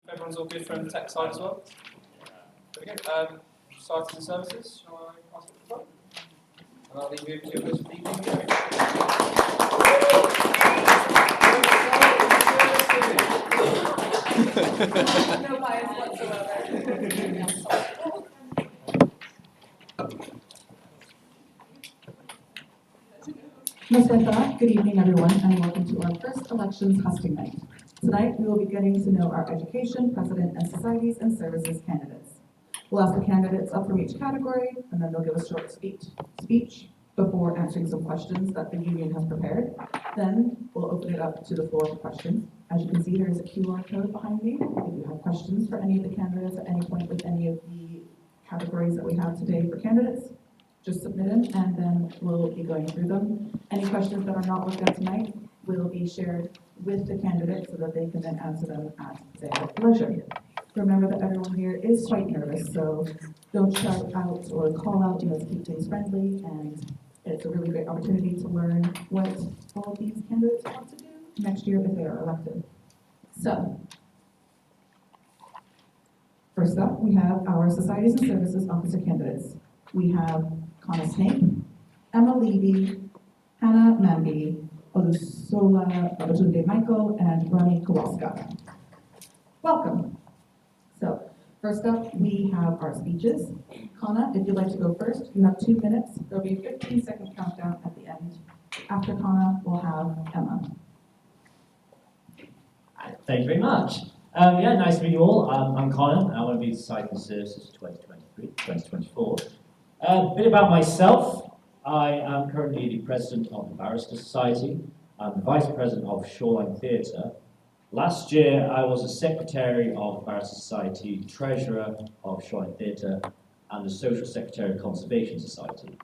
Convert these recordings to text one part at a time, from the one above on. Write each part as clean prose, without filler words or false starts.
Everyone's all good from the tech side as well? There we go. Societies and services, shall I pass it to the front? And I'll leave you to your first for the evening. No bias whatsoever. Good evening, everyone, and welcome to our first elections hosting night. Tonight, we will be getting to know our education, president, and societies and services candidates. We'll ask the candidates up from each category, and then they'll give a short speech before answering some questions that the union has prepared. Then we'll open it up to the floor for questions. As you can see, there is a QR code behind me. If you have questions for any of the candidates at any point with any of the categories that we have today for candidates, just submit them, and then we'll be going through them. Any questions that are not looked at tonight will be shared with the candidates so that they can then answer them at their leisure. Remember that everyone here is quite nervous, so don't shout out or call out. Let's keep things friendly, and it's a really great opportunity to learn what all of these candidates want to do next year if they are elected. So, first up, we have our Societies and Services Officer candidates. We have Connor Snape, Emma Levy, Hannah Mambi, Olusola Babatunde Michael, and Ronnie Kowalska. Welcome. So, first up, we have our speeches. Connor, if you'd like to go first, you have 2 minutes. There'll be a 15-second countdown at the end. After Connor, we'll have Emma. Thank you very much. Nice to meet you all. I'm Connor. I want to be Society and Services 2024. A bit about myself. I am currently the president of the Barrister Society. I'm the vice president of Shoreline Theatre. Last year, I was the secretary of the Barrister Society, treasurer of Shoreline Theatre, and the social secretary of Conservation Society.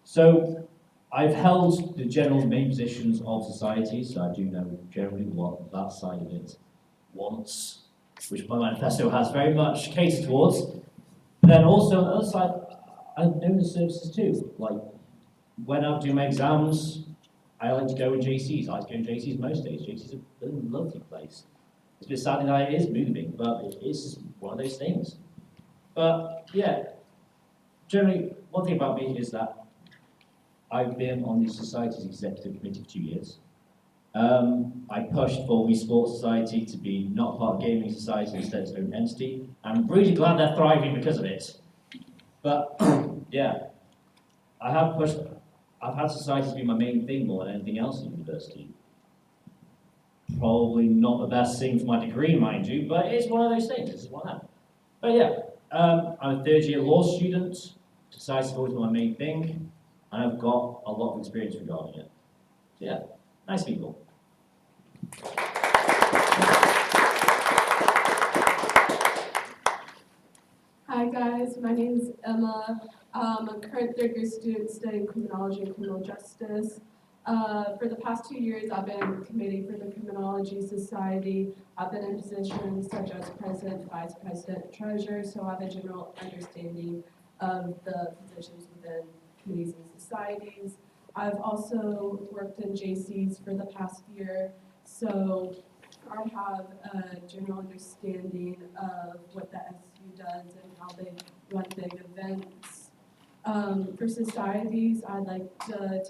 So, I've held the general main positions of society, so I do know generally what that side of it wants, which my manifesto has very much catered towards. But then also on the other side, I know the services too. Like, when I do my exams, I like to go in JCs. I like to go in JCs most days. JCs are a lovely place. It's a bit sad that it is moving, but it's just one of those things. But yeah, generally, one thing about me is that I've been on the Society's Executive Committee for 2 years. I pushed for We Sports Society to be not part of Gaming Society, instead its own entity. I'm really glad they're thriving because of it. But yeah, I've had society to be my main thing more than anything else in university. Probably not the best thing for my degree, mind you, but it's one of those things. It's one of them. But yeah, I'm a third-year law student. Society's always been my main thing, and I've got a lot of experience regarding it. So yeah, nice people. Hi guys, my name is Emma. I'm a current third-year student studying criminology and criminal justice. For the past 2 years, I've been in committee for the Criminology Society. I've been in positions such as president, vice president, treasurer, so I have a general understanding of the positions within committees and societies. I've also worked in JCs for the past year, so I have a general understanding of what the SU does and how they run big events. For societies, I like to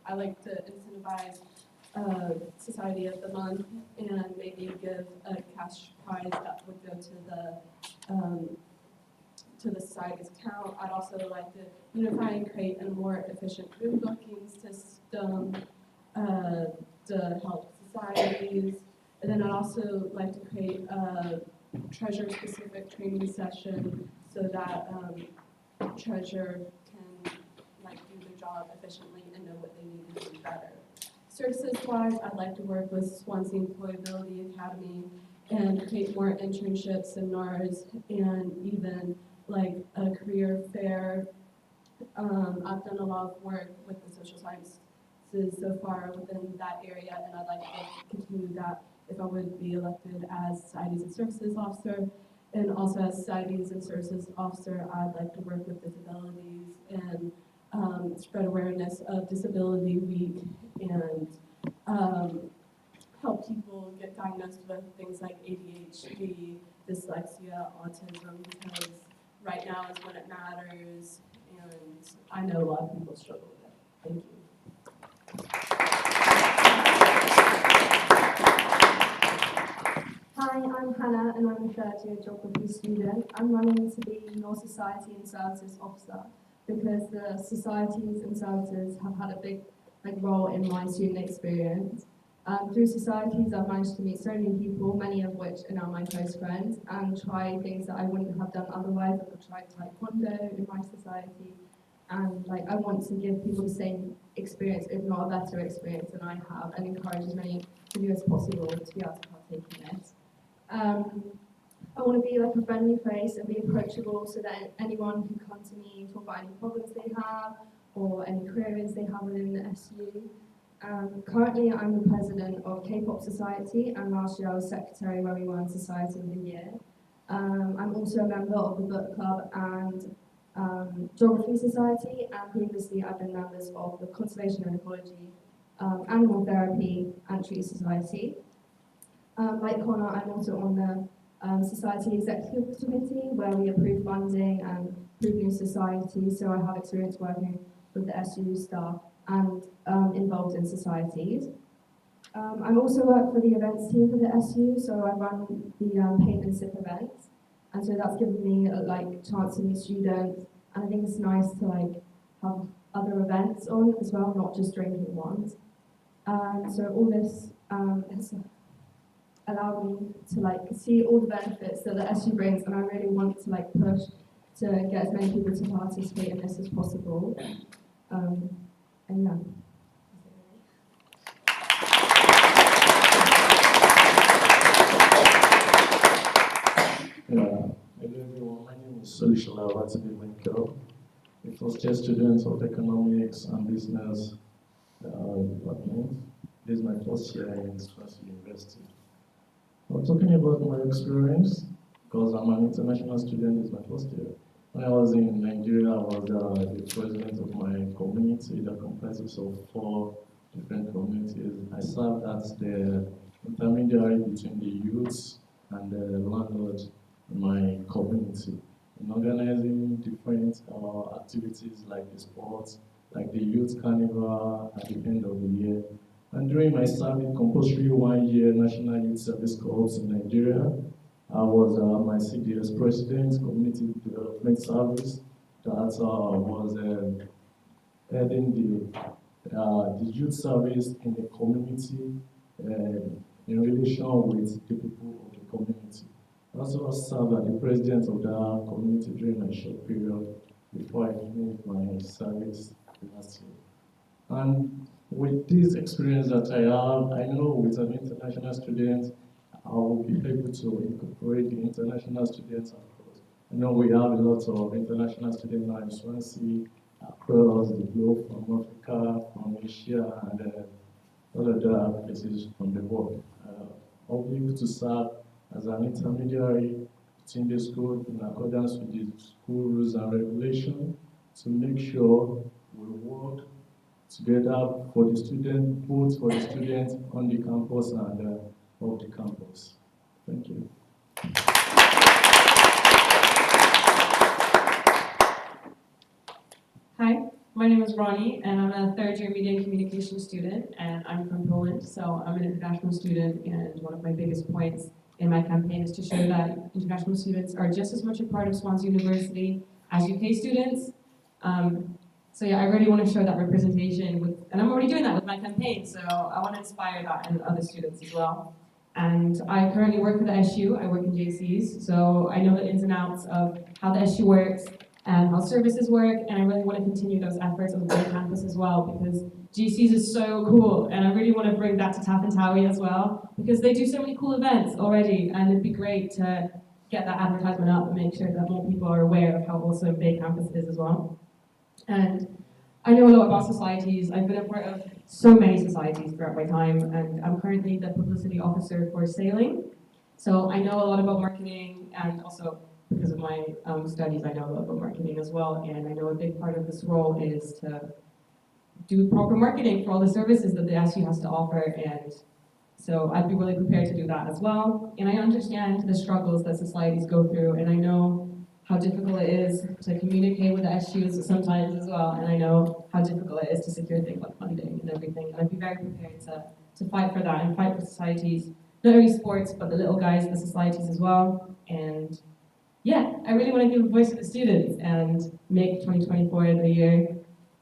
I like to incentivize Society of the Month and maybe give a cash prize that would go to the society's account. I'd also like to unify and create a more efficient room booking system to help societies. And then I'd also like to create a treasure-specific training session so that treasure can do their job efficiently and know what they need to do better. Services-wise, I'd like to work with Swansea Employability Academy and create more internships, seminars, and even a career fair. I've done a lot of work with the social sciences so far within that area, and I'd like to continue that if I would be elected as Societies and Services Officer. And also as Societies and Services Officer, I'd like to work with disabilities and spread awareness of Disability Week and help people get diagnosed with things like ADHD, dyslexia, autism, because right now is when it matters, and I know a lot of people struggle with it. Thank you. Hi, I'm Hannah, and I'm a third-year geography student. I'm running to be your Society and Services Officer because the societies and services have had a big role in my student experience. Through societies, I've managed to meet so many people, many of which are now my close friends, and try things that I wouldn't have done otherwise. I've tried taekwondo in my society, and I want to give people the same experience, if not a better experience than I have, and encourage as many of you as possible to be able to partake in this. I want to be a friendly face and be approachable so that anyone can come to me and talk about any problems they have or any queries they have within the SU. Currently, I'm the president of K-pop Society, and last year I was secretary where we won Society of the Year. I'm also a member of the Book Club and Geography Society, and previously I've been members of the Conservation and Ecology, Animal Therapy and Tree Society. Like Connor, I'm also on the Society Executive Committee where we approve funding and approve new societies, so I have experience working with the SU staff and involved in societies. I also work for the events team for the SU, so I run the paint and sip events, and so that's given me a chance to meet students, and I think it's nice to have other events on as well, not just drinking ones. So all this has allowed me to see all the benefits that the SU brings, and I really want to push to get as many people to participate in this as possible. And yeah. Hello everyone, my name is Solishola Watanabe. A first-year student of Economics and Business Department. This is my first year in SUSU University. I'm talking about my experience because I'm an international student. It's my first year. When I was in Nigeria, I was the president of my community that comprises of 4 different communities. I served as the intermediary between the youths and the landlords in my community, in organizing different activities like the sports, like the youth carnival at the end of the year. And during my service, compulsory 1-year National Youth Service Corps in Nigeria, I was my CDS president, Community Development Service, that was heading the youth service in the community in relation with the people of the community. I also served as the president of the community during my short period before I finished my service last year. And with this experience that I have, I know with an international student, I will be able to incorporate the international students across. I know we have a lot of international students now in Swansea, across the globe, from Africa, from Asia, and other places from the world. I'll be able to serve as an intermediary between the school in accordance with the school rules and regulations to make sure we work together for the student, both for the students on the campus and off the campus. Thank you. Hi, my name is Ronnie, and I'm a third-year media and communication student, and I'm from Poland, so I'm an international student, and one of my biggest points in my campaign is to show that international students are just as much a part of Swansea University as UK students. So yeah, I really want to show that representation, and I'm already doing that with my campaign, so I want to inspire that in other students as well. And I currently work for the SU, I work in JCs, so I know the ins and outs of how the SU works and how services work, and I really want to continue those efforts on the main campus as well, because GCs is so cool, and I really want to bring that to Taff and Towie as well, because they do so many cool events already, and it'd be great to get that advertisement up and make sure that more people are aware of how awesome Bay Campus is as well. And I know a lot about societies. I've been a part of so many societies throughout my time, and I'm currently the publicity officer for sailing. So I know a lot about marketing, and also because of my studies, I know a lot about marketing as well. And I know a big part of this role is to do proper marketing for all the services that the SU has to offer, and So I'd be really prepared to do that as well. And I understand the struggles that societies go through, and I know how difficult it is to communicate with the SUs sometimes as well, and I know how difficult it is to secure things like funding and everything. And I'd be very prepared to fight for that and fight for societies, not only sports, but the little guys, the societies as well. And yeah, I really want to give a voice to the students and make 2024 the year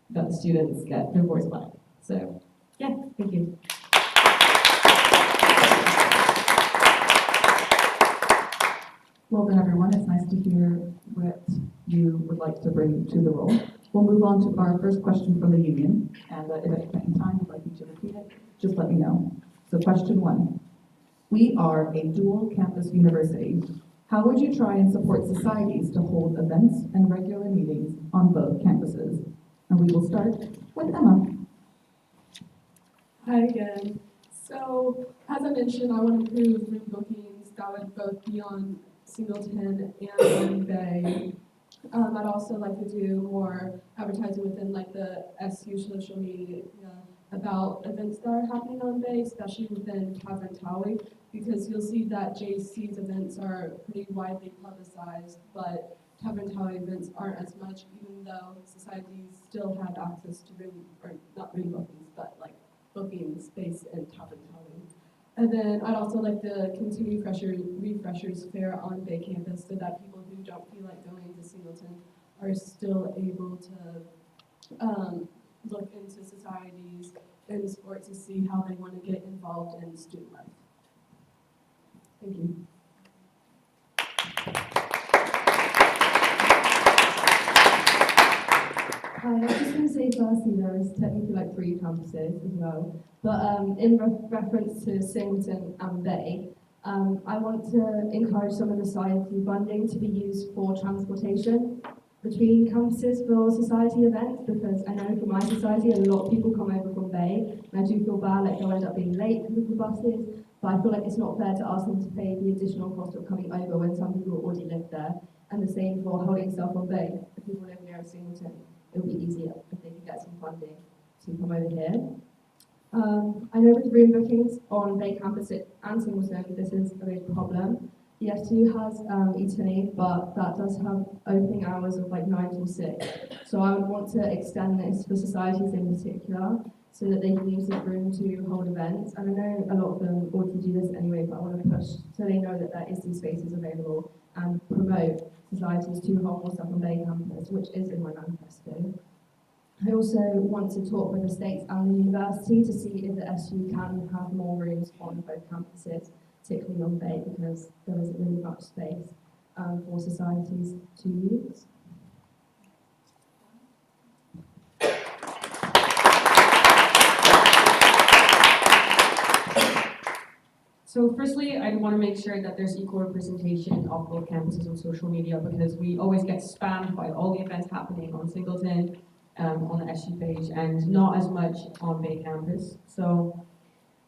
that the students get their voice back. So yeah, thank you. Well done, everyone. It's nice to hear what you would like to bring to the role. We'll move on to our first question from the union, and if at any time you'd like me to repeat it, just let me know. So question 1. We are a dual campus university. How would you try and support societies to hold events and regular meetings on both campuses? And we will start with Emma. Hi again. So, as I mentioned, I want to improve room bookings that would both be on Singleton and on Bay. I'd also like to do more advertising within like the SU social media about events that are happening on Bay, especially within Tavern Tower, because you'll see that JC's events are pretty widely publicized, but Tavern Tower events aren't as much, even though societies still have access to room, or not room bookings, but like booking space in Tavern Tower. And then I'd also like to continue refreshers fair on Bay campus so that people who don't feel like going to Singleton are still able to look into societies and sports to see how they want to get involved in student life. Thank you. Hi, I just want to say firstly there is technically like 3 campuses as well, but in reference to Singleton and Bay, I want to encourage some of the society funding to be used for transportation between campuses for society events, because I know for my society a lot of people come over from Bay, and I do feel bad like they'll end up being late because of the buses, but I feel like it's not fair to ask them to pay the additional cost of coming over when some people already live there, and the same for holding stuff on Bay. If people live near Singleton, it would be easier if they could get some funding to come over here. I know with room bookings on Bay campus and Singleton, this is a big problem. The SU has E20, but that does have opening hours of like 9 till 6. So I would want to extend this for societies in particular, so that they can use this room to hold events. And I know a lot of them already do this anyway, but I want to push so they know that there is these spaces available and promote societies to hold more stuff on Bay campus, which is in my manifesto. I also want to talk with the states and the university to see if the SU can have more rooms on both campuses, particularly on Bay, because there isn't really much space for societies to use. So firstly, I want to make sure that there's equal representation of both campuses on social media, because we always get spammed by all the events happening on Singleton, on the SU page, and not as much on Bay campus. So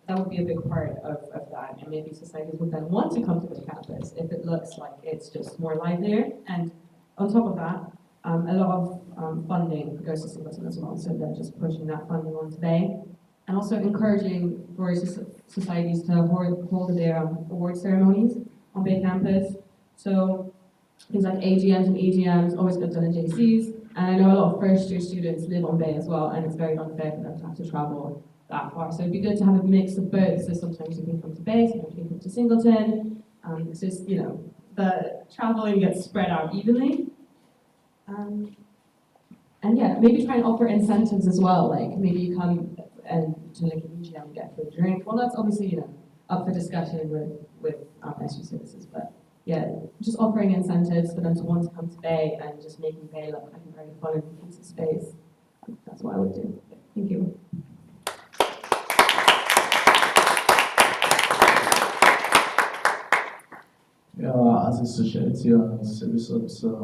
that would be a big part of that, and maybe societies would then want to come to Bay campus if it looks like it's just more livelier. And on top of that, a lot of funding goes to Singleton as well, so they're just pushing that funding onto Bay. And also encouraging for societies to hold their award ceremonies on Bay campus. So things like AGMs and EGMs always get done in JCs. And I know a lot of first-year students live on Bay as well, and it's very unfair for them to have to travel that far. So it'd be good to have a mix of both. So sometimes you can come to Bay, sometimes you can come to Singleton. It's just, you know, the traveling gets spread out evenly. And yeah, maybe try and offer incentives as well. Like maybe you come and to like an EGM and get a free drink. Well, that's obviously, you know, up for discussion with SU services, but yeah, just offering incentives for them to want to come to Bay and just making Bay look like a very fun and inclusive space. That's what I would do. Thank you. Yeah, as a society and service officer,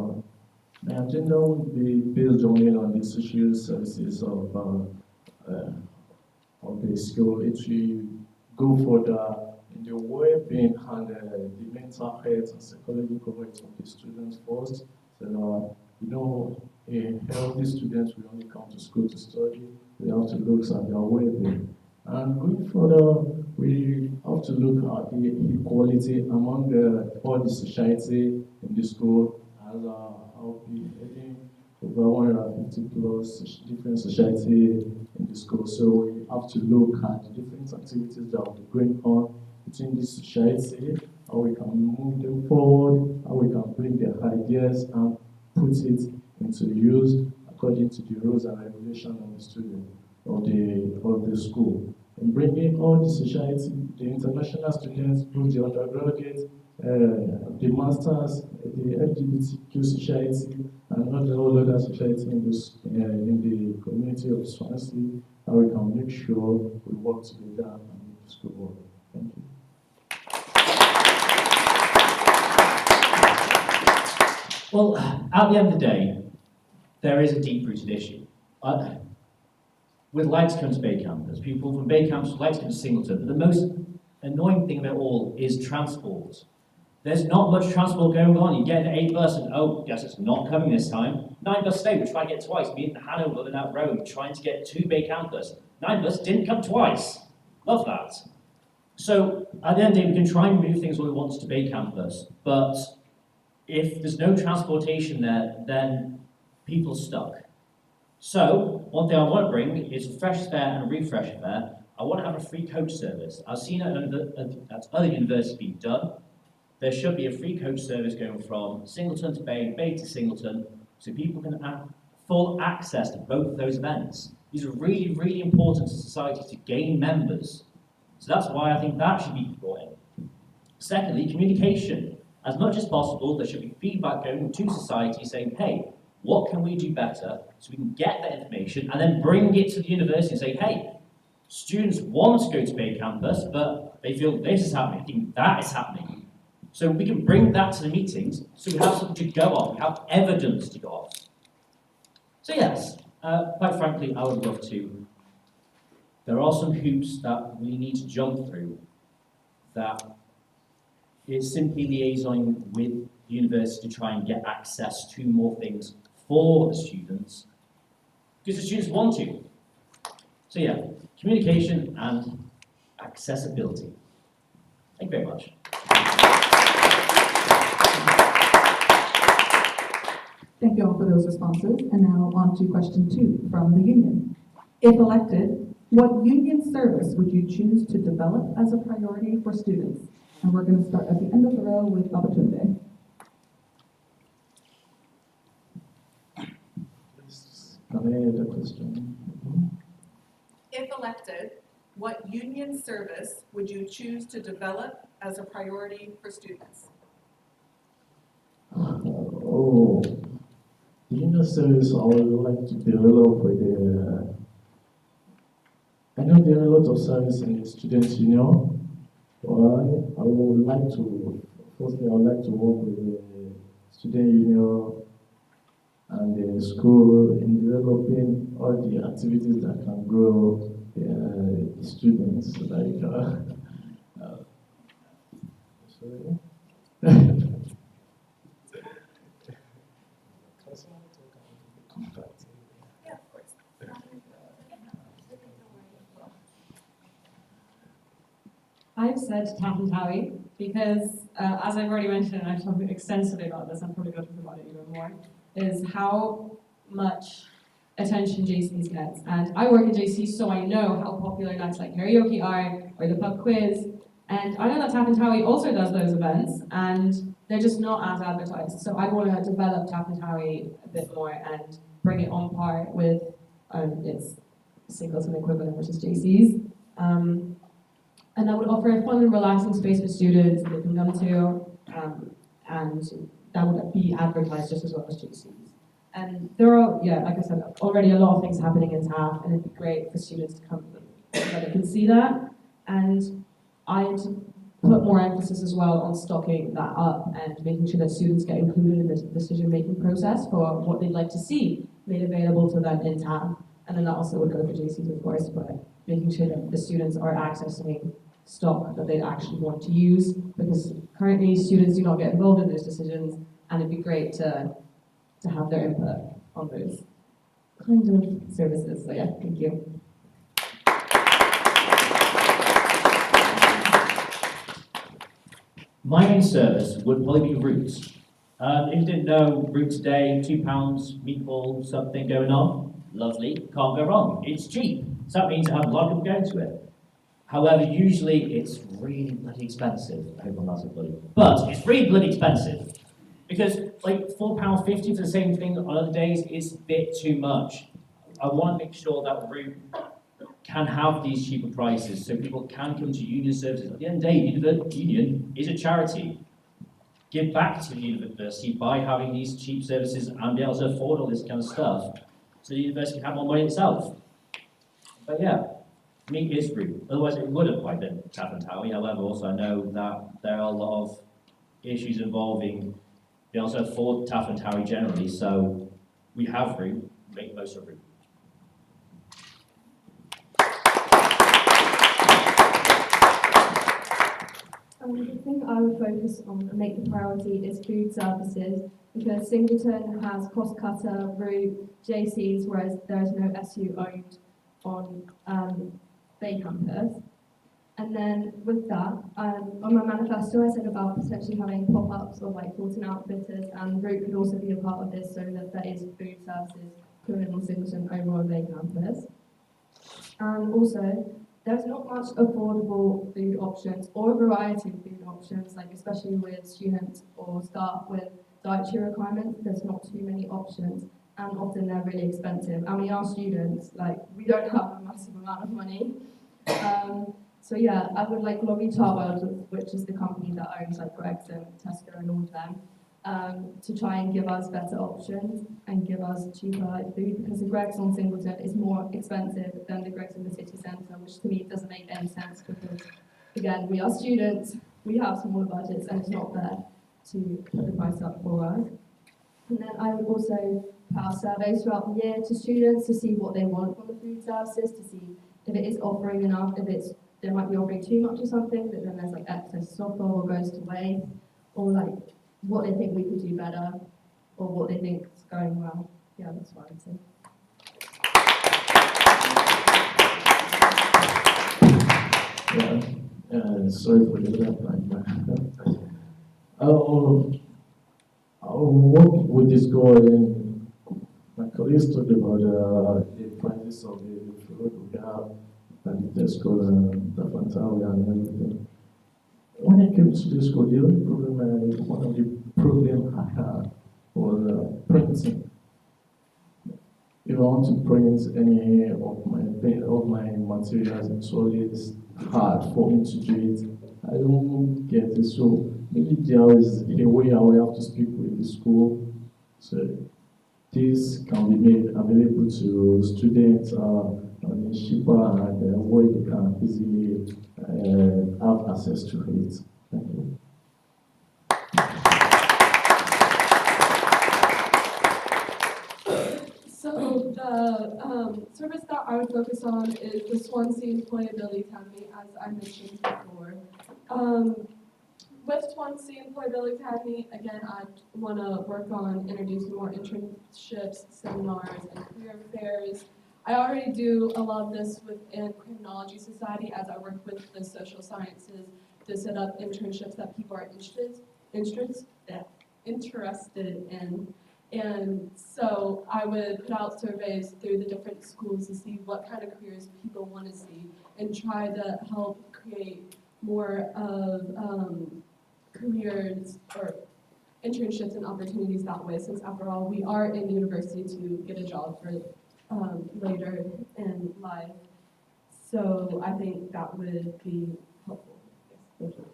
my agenda would be based only on the social services of the school. It will go further in the well-being and the mental health and psychological health of the students first. So, you know, a healthy student will only come to school to study. They have to look at their well-being. And going further, we have to look at the equality among all the society in the school, as I'll be heading over 150 plus different society in the school. So we have to look at the different activities that will be going on within this society, how we can move them forward, how we can bring their ideas and put it into use according to the rules and regulations of the student of the school. And bringing all the society, the international students, both the undergraduate, the masters, the LGBTQ society, and not all other society in the community of Swansea, how we can make sure we work together and make the school work. Thank you. Well, at the end of the day, there is a deep-rooted issue. We'd like to come to Bay Campus. People from Bay Campus would like to come to Singleton, but the most annoying thing of it all is transport. There's not much transport going on. You get an 8 bus and, oh, yes, it's not coming this time. 9 bus today, we tried to get twice. Me and Hanover on that road trying to get to Bay Campus. 9 bus didn't come twice. Love that. So, at the end of the day, we can try and move things all we want to Bay Campus, but if there's no transportation there, then people are stuck. So, one thing I want to bring is a fresh fare and a refresh fare. I want to have a free coach service. I've seen it at other universities being done. There should be a free coach service going from Singleton to Bay, Bay to Singleton, so people can have full access to both of those events. These are really, really important to society to gain members. So that's why I think that should be brought in. Secondly, communication. As much as possible, there should be feedback going to society saying, hey, what can we do better so we can get that information and then bring it to the university and say, hey, students want to go to Bay Campus, but they feel this is happening, I think that is happening. So we can bring that to the meetings so we have something to go on, we have evidence to go off. So yes, quite frankly, I would love to. There are some hoops that we need to jump through that is simply liaisoning with the university to try and get access to more things for the students, because the students want to. So yeah, communication and accessibility. Thank you very much. Thank you all for those responses. And now on to question 2 from the union. If elected, what union service would you choose to develop as a priority for students? And we're going to start at the end of the row with Babatunde. Can I hear the question? If elected, what union service would you choose to develop as a priority for students? Oh, the union service I would like to develop with I know there are a lot of service in the students' union. Well, I would like to, firstly, I would like to work with the student union and the school in developing all the activities that can grow the students, like sorry. Yeah, of course. I've said Tapantawi because, as I've already mentioned, and I've talked extensively about this, I'm probably going to talk about it even more, is how much attention JCs gets. And I work in JC, so I know how popular nights like karaoke are, or the pub quiz. And I know that Tapantawi also does those events, and they're just not as advertised. So I want to develop Tapantawi a bit more and bring it on par with its Singleton equivalent, which is JC's. And that would offer a fun and relaxing space for students that they can come to, and that would be advertised just as well as JC's. And there are, yeah, like I said, already a lot of things happening in TAF, and it'd be great for students to come so that they can see that. And I'd put more emphasis as well on stocking that up and making sure that students get included in the decision-making process for what they'd like to see made available to them in TAF. And then that also would go for JCs, of course, but making sure that the students are accessing stock that they'd actually want to use, because currently students do not get involved in those decisions, and it'd be great to have their input on those kind of services. So yeah, thank you. My main service would probably be Roots. If you didn't know, Roots Day, £2, meatball, something going on. Lovely, can't go wrong. It's cheap, so that means I have a lot of people going to it. However, usually it's really bloody expensive. I hope I'm not so bloody. But it's really bloody expensive. Because like £4.50 for the same thing on other days is a bit too much. I want to make sure that Root can have these cheaper prices so people can come to union services. At the end of the day, union is a charity. Give back to the university by having these cheap services and be able to afford all this kind of stuff so the university can have more money itself. But yeah, for me it's Root. Otherwise it would have quite been Taff and Towie. However, also I know that there are a lot of issues involving being able to afford Taff and Towie generally, so we have Root, make most of Root. The thing I would focus on and make the priority is food services, because Singleton has Crosscutter, Root, JC's, whereas there is no SU owned on Bay Campus. And then with that, on my manifesto I said about potentially having pop-ups of like Fulton Outfitters, and Root could also be a part of this so that there is food services coming on Singleton over on Bay Campus. And also, there's not much affordable food options or a variety of food options, like especially with students or staff with dietary requirements, there's not too many options, and often they're really expensive. And we are students, like we don't have a massive amount of money. So yeah, I would like lobby Chartwell, which is the company that owns like Greggs and Tesco and all of them, to try and give us better options and give us cheaper like food, because the Greggs on Singleton is more expensive than the Greggs in the city centre, which to me doesn't make any sense because, again, we are students, we have smaller budgets, and it's not fair to put the price up for us. And then I would also put out surveys throughout the year to students to see what they want from the food services, to see if it is offering enough, if they might be offering too much or something, but then there's like excess stock or goes to waste, or like what they think we could do better, or what they think is going well. Yeah, that's what I'd say. Yeah, sorry for the left line. What is going? My colleagues talked about the prices of the food we have, and the Tesco and the Fantawi and everything. When I came to the school, the only problem, one of the problems I had was printing. If I want to print any of my materials, it's always hard for me to do it. I don't get it, so maybe there is a way I will have to speak with the school, so this can be made available to students on a cheaper and where they can easily have access to it. Thank you. So the service that I would focus on is the Swansea Employability Academy, as I mentioned before. With Swansea Employability Academy, again, I want to work on introducing more internships, seminars, and career fairs. I already do a lot of this within Criminology Society, as I work with the social sciences to set up internships that people are interested in. And so I would put out surveys through the different schools to see what kind of careers people want to see and try to help create more of careers or internships and opportunities that way, since after all, we are in university to get a job for later in life. So I think that would be helpful. Yes, thank you.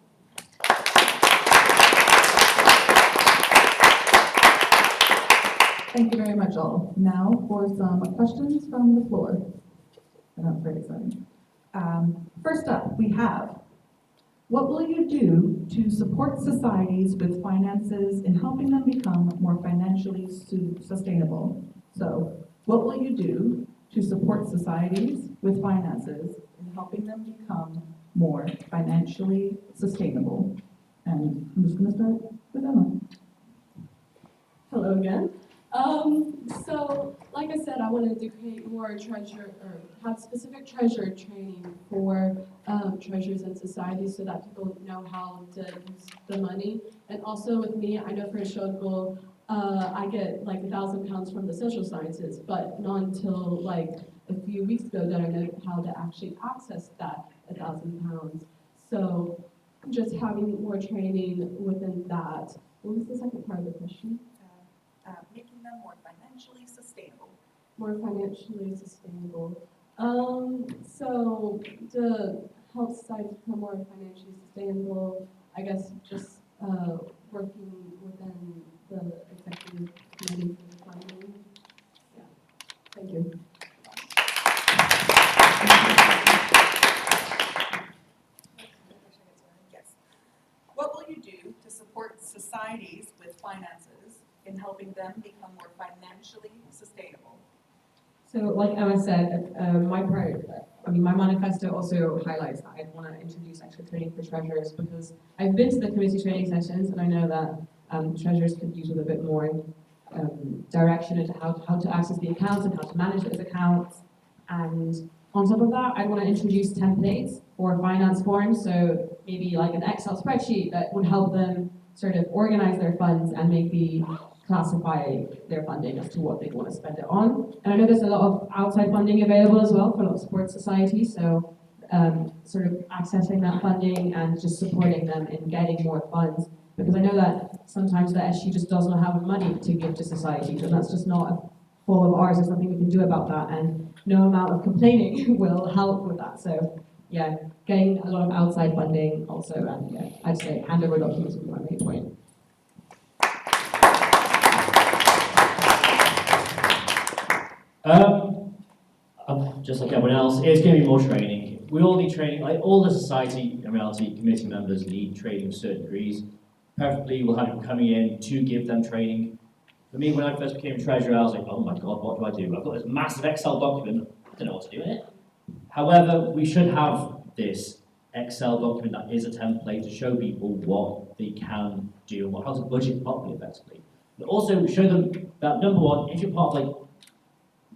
Thank you very much, all. Now for some questions from the floor. They're not very exciting. First up, we have, what will you do to support societies with finances in helping them become more financially sustainable? So, what will you do to support societies with finances in helping them become more financially sustainable? And I'm just going to start with Emma. Hello again. So, like I said, I wanted to create more treasure, or have specific treasure training for treasurers and societies so that people know how to use the money. And also with me, I know for a showed goal, I get like £1,000 from the social sciences, but not until like a few weeks ago that I know how to actually access that £1,000. So just having more training within that. What was the second part of the question? Making them more financially sustainable. More financially sustainable. So to help society become more financially sustainable, I guess just working within the executive committee for the funding. Yeah. Thank you. Yes. What will you do to support societies with finances in helping them become more financially sustainable? So, like Emma said, my manifesto also highlights that I'd want to introduce extra training for treasurers because I've been to the committee training sessions and I know that treasurers could use with a bit more direction into how to access the accounts and how to manage those accounts. And on top of that, I want to introduce templates for finance forms, so maybe like an Excel spreadsheet that would help them sort of organize their funds and maybe classify their funding as to what they want to spend it on. And I know there's a lot of outside funding available as well for a lot of sports societies, so sort of accessing that funding and just supporting them in getting more funds. Because I know that sometimes the SU just does not have money to give to societies, and that's just not a fault of ours. There's nothing we can do about that, and no amount of complaining will help with that. So yeah, getting a lot of outside funding also, and yeah, I'd say handover documents would be my main point. Just like everyone else, it's going to be more training. We all need training. Like all the society and reality committee members need training of certain degrees. Preferably, we'll have people coming in to give them training. For me, when I first became treasurer, I was like, oh my God, what do I do? I've got this massive Excel document. I don't know what to do with it. However, we should have this Excel document that is a template to show people what they can do and how to budget properly, effectively. But also show them that, number one, if you're part of like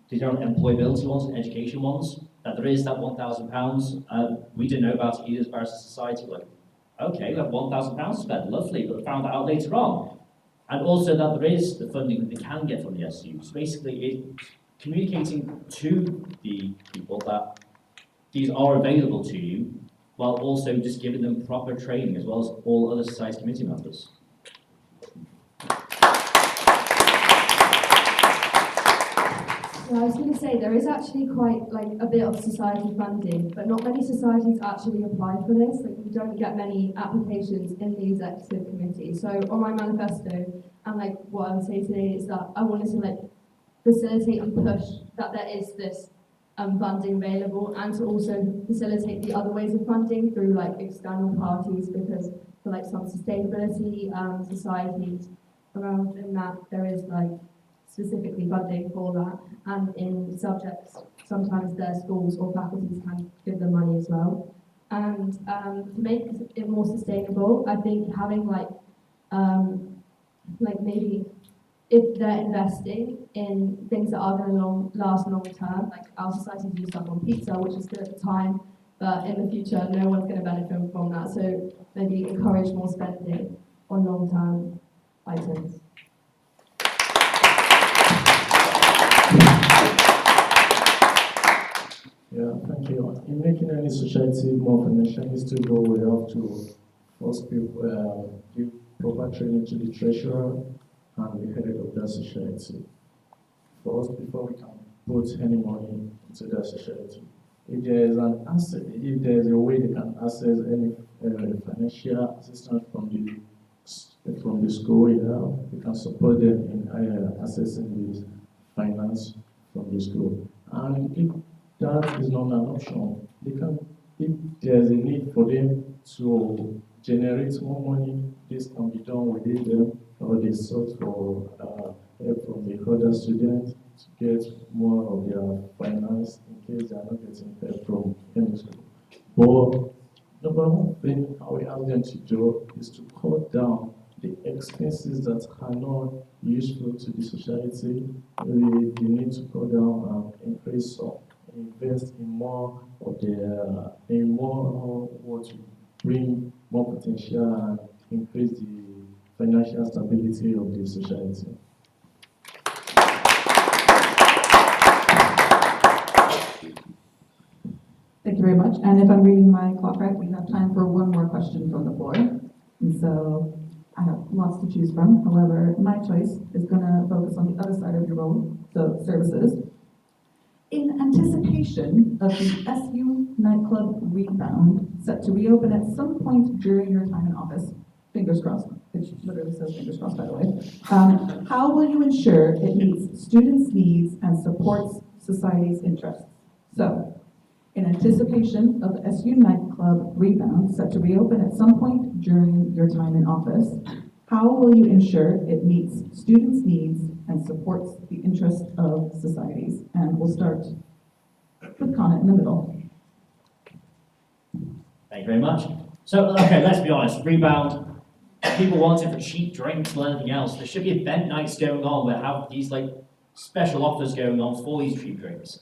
these are employability ones and education ones, that there is that £1,000. We didn't know about it either as Barrister Society. Like, okay, we have £1,000 to spend, lovely, but we found that out later on. And also that there is the funding that they can get from the SU. So basically, it's communicating to the people that these are available to you, while also just giving them proper training as well as all other society committee members. Yeah, I was going to say, there is actually quite like a bit of society funding, but not many societies actually apply for this. Like, we don't get many applications in the executive committee. So on my manifesto, and like what I would say today is that I wanted to like facilitate and push that there is this funding available, and to also facilitate the other ways of funding through like external parties, because for like some sustainability societies around in that there is like specifically funding for that, and in subjects sometimes their schools or faculties can give them money as well. And to make it more sustainable, I think having like maybe if they're investing in things that are going to last long term, like our society used up on pizza, which is good at the time, but in the future no one's going to benefit from that. So maybe encourage more spending on long term items. Yeah, thank you. In making any society more financially stable, we have to first give proper training to the treasurer and the head of that society. First, before we can put any money into that society. If there is an asset, if there is a way they can access any financial assistance from the school, we can support them in accessing the finance from the school. And if that is not an option, if there's a need for them to generate more money, this can be done within them, or they sought for help from the other students to get more of their finance in case they are not getting help from any school. But number one thing I will ask them to do is to cut down the expenses that are not useful to the society. They need to cut down and increase some invest in more of the, in more what to bring more potential and increase the financial stability of the society. Thank you very much. And if I'm reading my clock right, we have time for one more question from the floor. And so I have lots to choose from. However, my choice is going to focus on the other side of your role, so services. In anticipation of the SU nightclub rebound set to reopen at some point during your time in office, fingers crossed, it literally says fingers crossed, by the way, how will you ensure it meets students' needs and supports society's interests? So, in anticipation of the SU nightclub rebound set to reopen at some point during your time in office, how will you ensure it meets students' needs and supports the interests of societies? And we'll start with Connor in the middle. Thank you very much. So, okay, let's be honest, rebound, people want it for cheap drinks or anything else. There should be event nights going on where have these like special offers going on for these cheap drinks.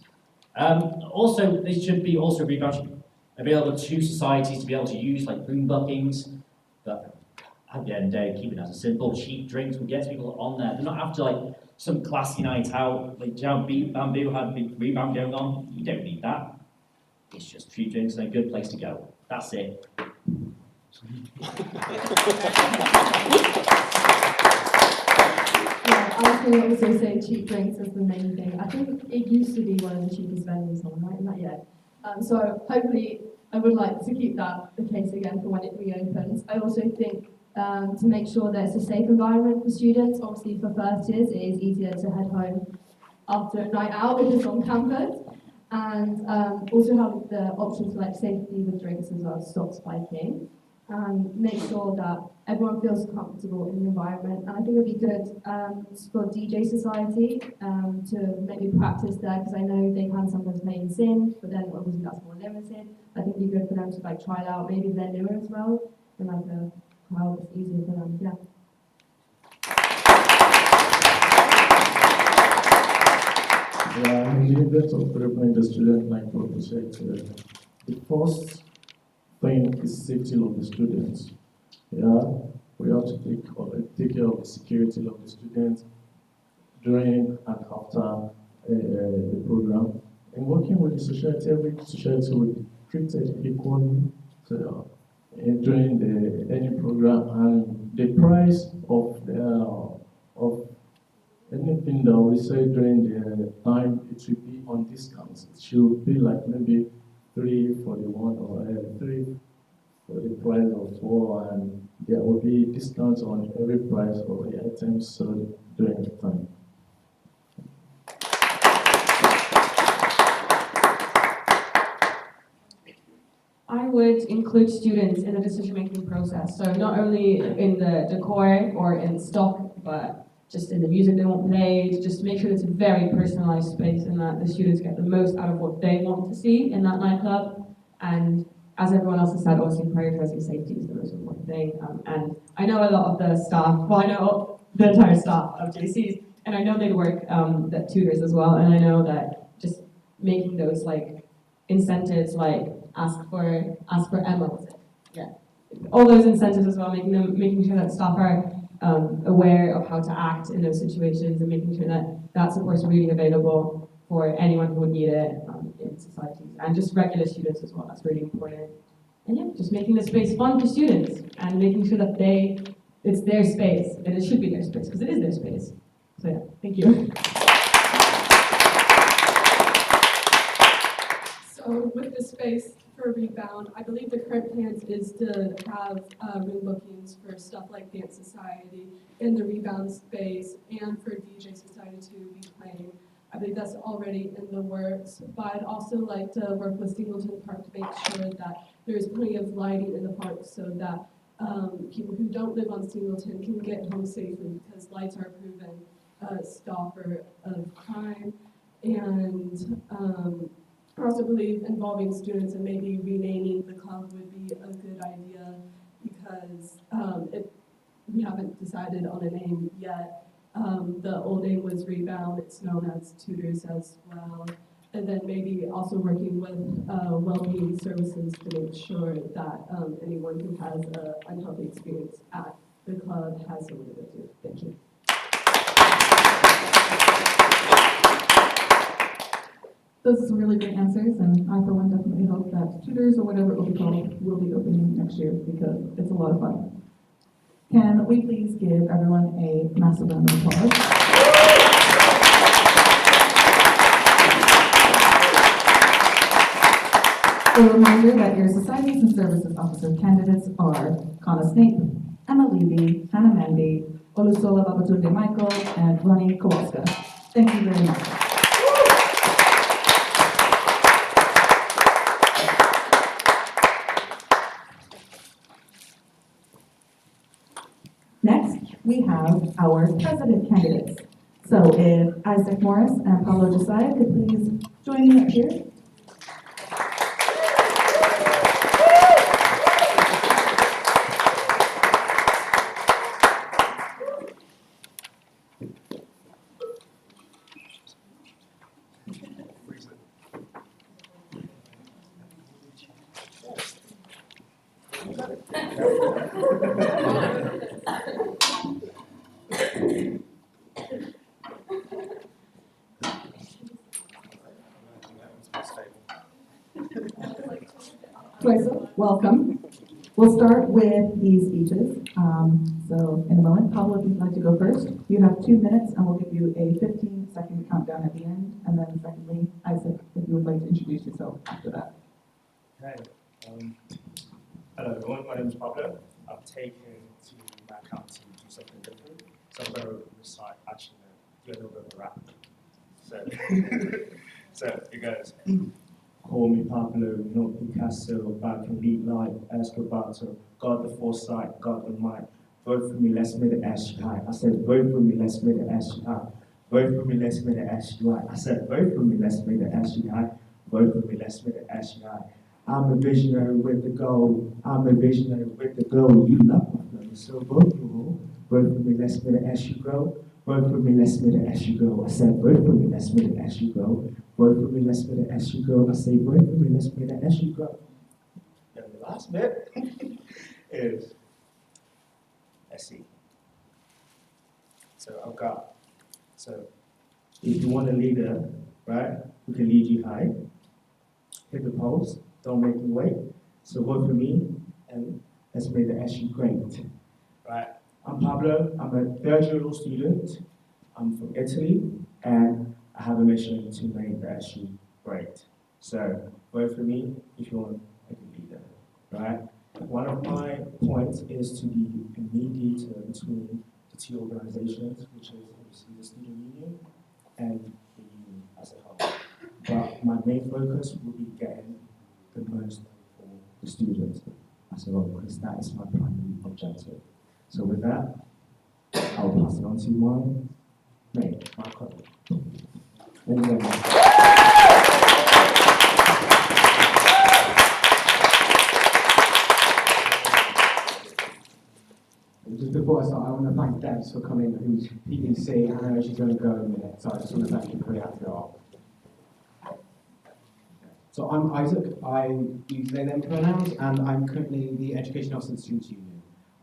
Also, there should be also rebound available to societies to be able to use like room bookings, but at the end of the day, keep it as a simple, cheap drinks will get people on there. They're not after like some classy night out, like Bamboo had big rebound going on. You don't need that. It's just cheap drinks and a good place to go. That's it. Yeah, I was going to also say cheap drinks is the main thing. I think it used to be one of the cheapest venues on, right? Not yet. So hopefully, I would like to keep that the case again for when it reopens. I also think to make sure that it's a safe environment for students. Obviously, for first years, it is easier to head home after a night out if it's on campus. And also have the option to like safety with drinks as well, stop spiking. Make sure that everyone feels comfortable in the environment. And I think it would be good for DJ Society to maybe practice there, because I know they can sometimes play in synth, but then obviously that's more limited. I think it'd be good for them to like try it out, maybe if they're newer as well, and like a crowd that's easier for them. Yeah. Yeah, in the event of reopening the student like project, the first thing is safety of the students. Yeah, we have to take care of the security of the students during and after the program. And working with the society, every society will be treated equally during any program, and the price of anything that we say during the time, it should be on discounts. It should be like maybe 3 for the one or 3 for the price of 4, and there will be discounts on every price of the items sold during the time. I would include students in the decision-making process. So not only in the decor or in stock, but just in the music they want played, just to make sure it's a very personalized space and that the students get the most out of what they want to see in that nightclub. And as everyone else has said, obviously prioritizing safety is the most important thing. And I know a lot of the staff, well, I know the entire staff of JCs, and I know they work that tutors as well, and I know that just making those like incentives, like ask for Emma, was it? Yeah. All those incentives as well, making sure that staff are aware of how to act in those situations, and making sure that that support is really available for anyone who would need it in societies, and just regular students as well. That's really important. And yeah, just making the space fun for students and making sure that it's their space, and it should be their space because it is their space. So yeah, thank you. So with the space for rebound, I believe the current plans is to have room bookings for stuff like Dance Society in the rebound space, and for DJ Society to be playing. I believe that's already in the works, but I'd also like to work with Singleton Park to make sure that there's plenty of lighting in the park so that people who don't live on Singleton can get home safely, because lights are a proven stopper of crime. And I also believe involving students and maybe renaming the club would be a good idea, because we haven't decided on a name yet. The old name was Rebound, it's known as Tutors as well. and then maybe also working with well-being services to make sure that anyone who has an unhealthy experience at the club has somewhere to go to. Thank you. Those are some really great answers, and I, for one, definitely hope that tutors or whatever it will be called will be opening next year because it's a lot of fun. Can we please give everyone a massive round of applause? A reminder that your Societies and Services Officer candidates are Connor Snape, Emma Levy, Hannah Mendy, Olusola Babatunde Michael, and Ronnie Kowalska. Thank you very much. Next, we have our president candidates. So if Isaac Morris and Paulo Josiah could please join me up here. Teresa, welcome. We'll start with these speeches. So in a moment, Pablo, if you'd like to go first, you have 2 minutes and we'll give you a 15-second countdown at the end. And then secondly, Isaac, if you would like to introduce yourself after that. Hey, hello everyone, my name is Pablo. I've taken to my account to do something different. So I'm going to recite, actually, do a little bit of a rap. So it goes. Call me Pablo, not Picasso, back and beat like Escobato. Got the foresight, got the mic. Vote for me, let's make the ash high. I said, vote for me, let's make the ash high. Vote for me, let's make the ash high. I said, vote for me, let's make the ash high. Vote for me, let's make the ash high. I'm a visionary with the goal. I'm a visionary with the goal. You love Pablo, so vote for me. Vote for me, let's make the ash grow. Vote for me, let's make the ash grow. I said, vote for me, let's make the ash grow. Vote for me, let's make the ash grow. I say, vote for me, let's make the ash grow. And the last bit is, let's see. So if you want a leader, right, who can lead you high, hit the post, don't make me wait. So vote for me, and let's make the ash great, right? I'm Pablo, I'm a third-year law student. I'm from Italy, and I have a mission to make the ash great. So vote for me if you want a good leader, right? One of my points is to be a mediator between the two organizations, which is obviously the student union and the union as a whole. But my main focus will be getting the most for the students as a whole, because that is my primary objective. So with that, I'll pass it on to my colleague. Thank you very much. Just before I start, I want to thank Debs for coming, who's PDC. I know she's going to go in a minute, so I just want to thank you for that. So I'm Isaac. I use they them pronouns, and I'm currently the Education Officer of the Students' Union.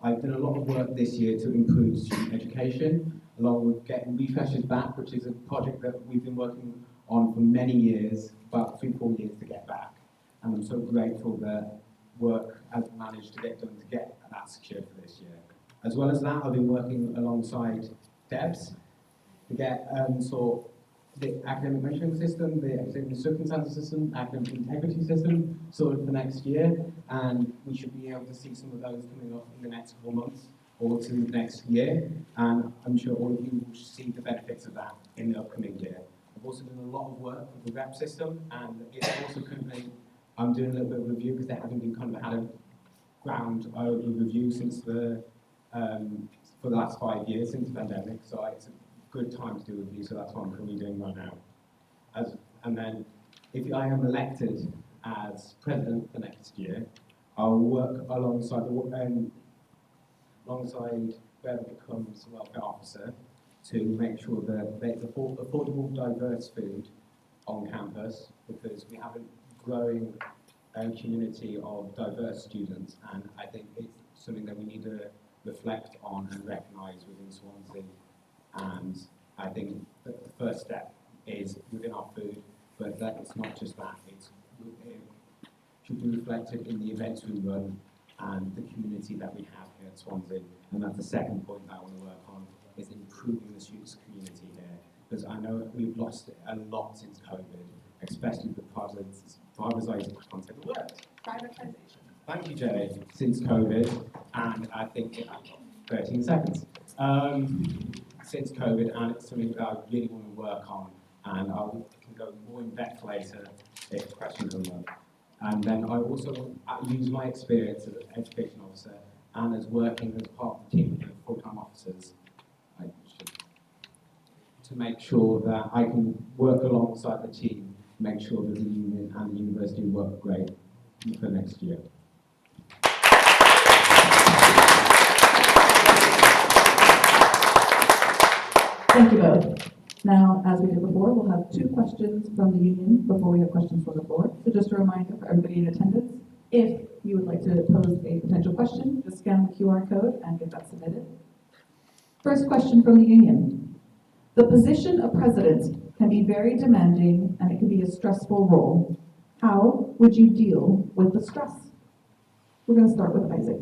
I've done a lot of work this year to improve student education, along with getting refreshers back, which is a project that we've been working on for many years, about 3-4 years to get back. And I'm so grateful that work has managed to get done to get that secured for this year. As well as that, I've been working alongside Debs to get the academic mentoring system, the academic circumstances system, academic integrity system sorted for next year, and we should be able to see some of those coming up in the next couple of months or to the next year, and I'm sure all of you will see the benefits of that in the upcoming year. I've also done a lot of work with the rep system, and it's also currently, I'm doing a little bit of review because there hasn't been kind of had a ground review since the for the last 5 years since the pandemic, so it's a good time to do a review, so that's what I'm currently doing right now. And then, if I am elected as president for next year, I'll work alongside whoever becomes welfare officer to make sure that there's affordable, diverse food on campus because we have a growing community of diverse students, and I think it's something that we need to reflect on and recognise within Swansea. And I think that the first step is within our food, but that it's not just that, it should be reflected in the events we run and the community that we have here at Swansea. And that's the second point that I want to work on, is improving the students' community here. Because I know we've lost it a lot since COVID, especially the privatisation, I can't say the word. Privatization. Thank you, Jay, since COVID, and I think, 13 seconds. Since COVID, and it's something that I really want to work on, and I can go more in depth later if questions come up. And then I also use my experience as an education officer and as working as part of the team of full-time officers to make sure that I can work alongside the team, make sure that the union and the university work great for next year. Thank you both. Now, as we did before, we'll have 2 questions from the union before we have questions from the floor. So just a reminder for everybody in attendance, if you would like to pose a potential question, just scan the QR code and get that submitted. First question from the union. The position of president can be very demanding and it can be a stressful role. How would you deal with the stress? We're going to start with Isaac.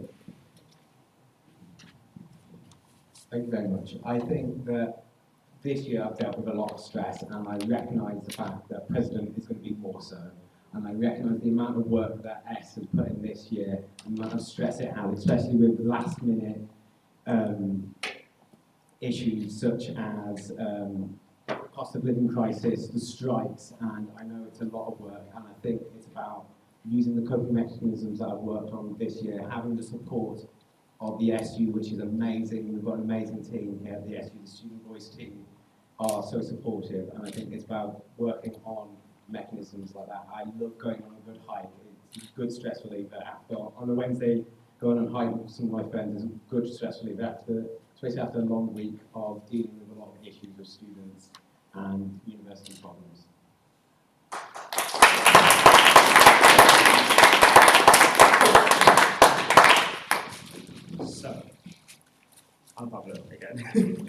Thank you very much. I think that this year I've dealt with a lot of stress, and I recognise the fact that President is going to be more so. And I recognise the amount of work that S has put in this year, and the amount of stress it has, especially with last minute issues such as cost of living crisis, the strikes, and I know it's a lot of work, and I think it's about using the coping mechanisms that I've worked on this year, having the support of the SU, which is amazing. We've got an amazing team here at the SU, the Student Voice team are so supportive, and I think it's about working on mechanisms like that. I love going on a good hike. It's a good stress reliever. After, on a Wednesday, going on a hike with some of my friends is a good stress reliever, especially after a long week of dealing with a lot of issues with students and university problems. So, I'm Pablo again.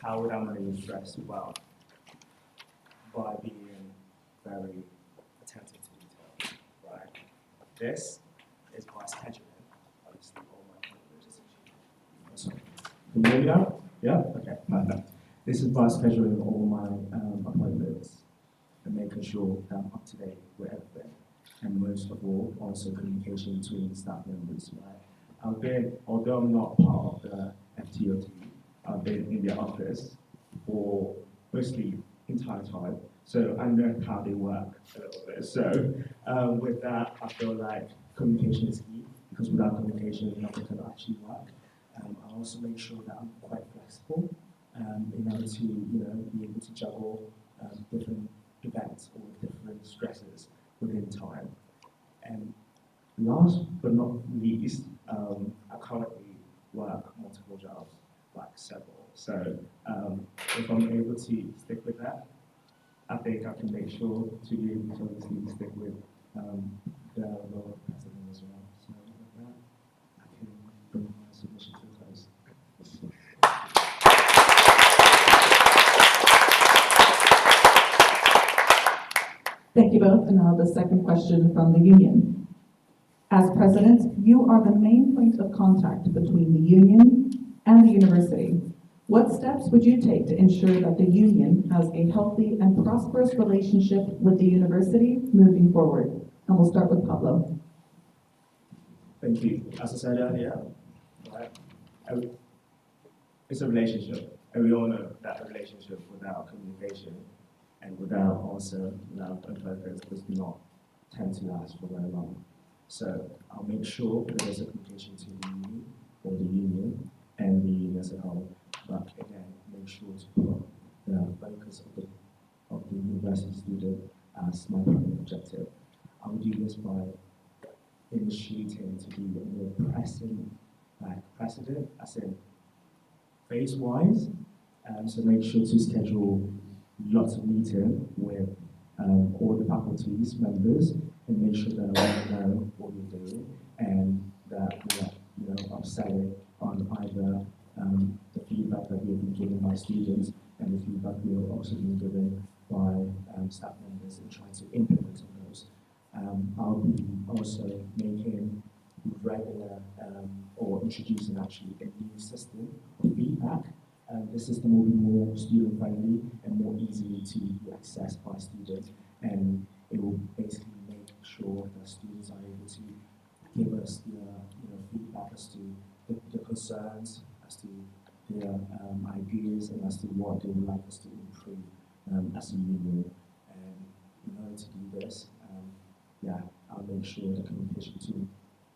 How would I manage stress? Well, by being very attentive to detail, right? This is by scheduling, obviously, all my appointments. Can you hear me now? Yeah? Okay, perfect. This is by scheduling all my appointments and making sure that I'm up to date with everything. And most of all, also communication between staff members, right? Although I'm not part of the FTO team, I've been in the office for mostly entire time, so I know how they work a little bit. So with that, I feel like communication is key, because without communication, nothing can actually work. I also make sure that I'm quite flexible in order to, be able to juggle different events or different stresses within time. And last but not least, I currently work multiple jobs, like several. So if I'm able to stick with that, I think I can make sure to be able to obviously stick with the role of president as well. So with that, I can bring my submission to a close. Thank you both. And now the second question from the union. As president, you are the main point of contact between the union and the university. What steps would you take to ensure that the union has a healthy and prosperous relationship with the university moving forward? And we'll start with Pablo. Thank you. As I said earlier, right, it's a relationship, and we all know that relationship without communication and without also love and focus does not tend to last for very long. So I'll make sure that there's a communication to the union and the union as a whole. But again, make sure to put the focus of the university student as my primary objective. I will do this by initiating to be a more pressing, precedent, as in phase-wise. So make sure to schedule lots of meeting with all the faculties members and make sure that we know what we're doing and that we are, upselling on either the feedback that we've been given by students and the feedback we have also been given by staff members and trying to implement on those. I'll be also making regular or introducing actually a new system of feedback. The system will be more student friendly and more easily to be accessed by students, and it will basically make sure that students are able to give us their feedback as to the concerns, as to their ideas, and as to what they would like us to improve as a union. And in order to do this, I'll make sure the communication between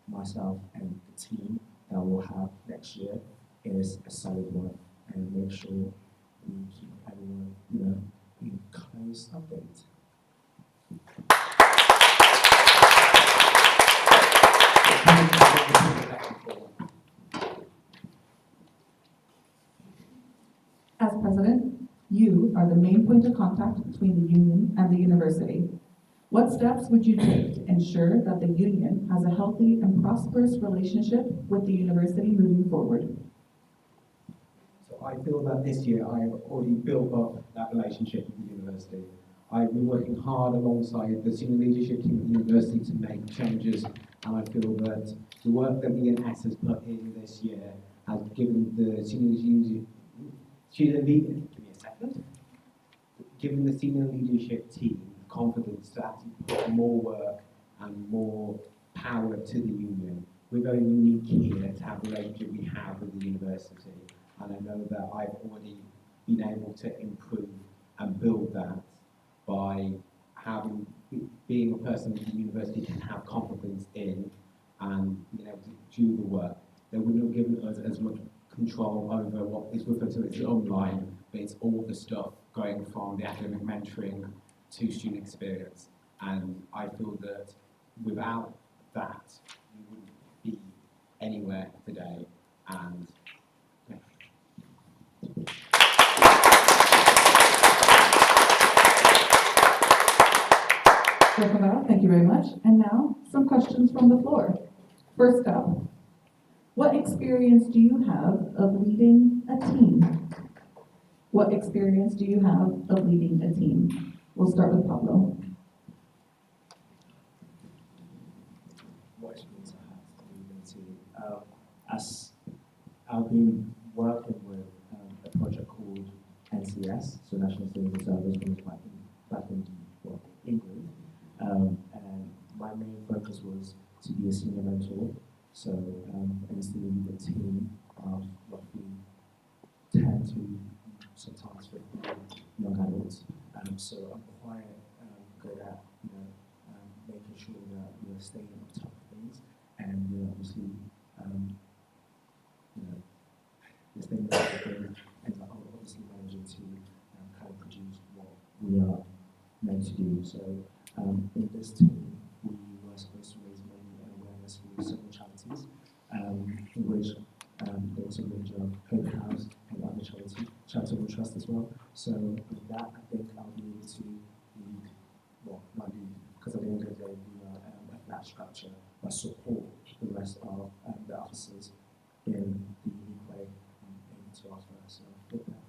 myself and the team that we'll have next year is a solid one, and make sure we keep everyone, in close update. As president, you are the main point of contact between the union and the university. What steps would you take to ensure that the union has a healthy and prosperous relationship with the university moving forward? So I feel that this year I have already built up that relationship with the university. I've been working hard alongside the senior leadership team at the university to make changes, and I feel that the work that the ENS has put in this year has given the given the senior leadership team confidence to actually put more work and more power to the union. We're very unique here to have the relationship we have with the university, and I know that I've already been able to improve and build that by being a person that the university can have confidence in and being able to do the work. They wouldn't have given us as much control over what is referred to as online, but it's all the stuff going from the academic mentoring to student experience. And I feel that without that, we wouldn't be anywhere today. And Thank you very much. And now, some questions from the floor. First up, what experience do you have of leading a team? What experience do you have of leading a team? We'll start with Pablo. What experience I have leading a team? As I've been working with a project called NCS, so National Civil Service, which was back in England. And my main focus was to be a senior mentor, so and to lead a team of roughly 10 to sometimes 15 young adults. So I'm quite good at making sure that we're staying on top of things, and we're obviously we're staying on top of things, and obviously managing to kind of produce what we are meant to do. So in this team, we were supposed to raise money and awareness for several charities, in which there was a range of Hope House and other charitable trust as well. So with that, I think I'll be able to lead, not lead, because at the end of the day, we are a flat structure, but support the rest of the officers in the unique way I'm able to offer. So with that,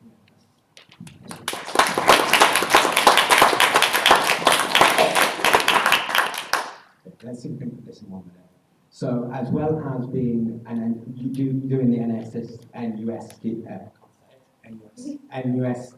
let's see if we can put this in 1 minute. So as well as being doing the NUS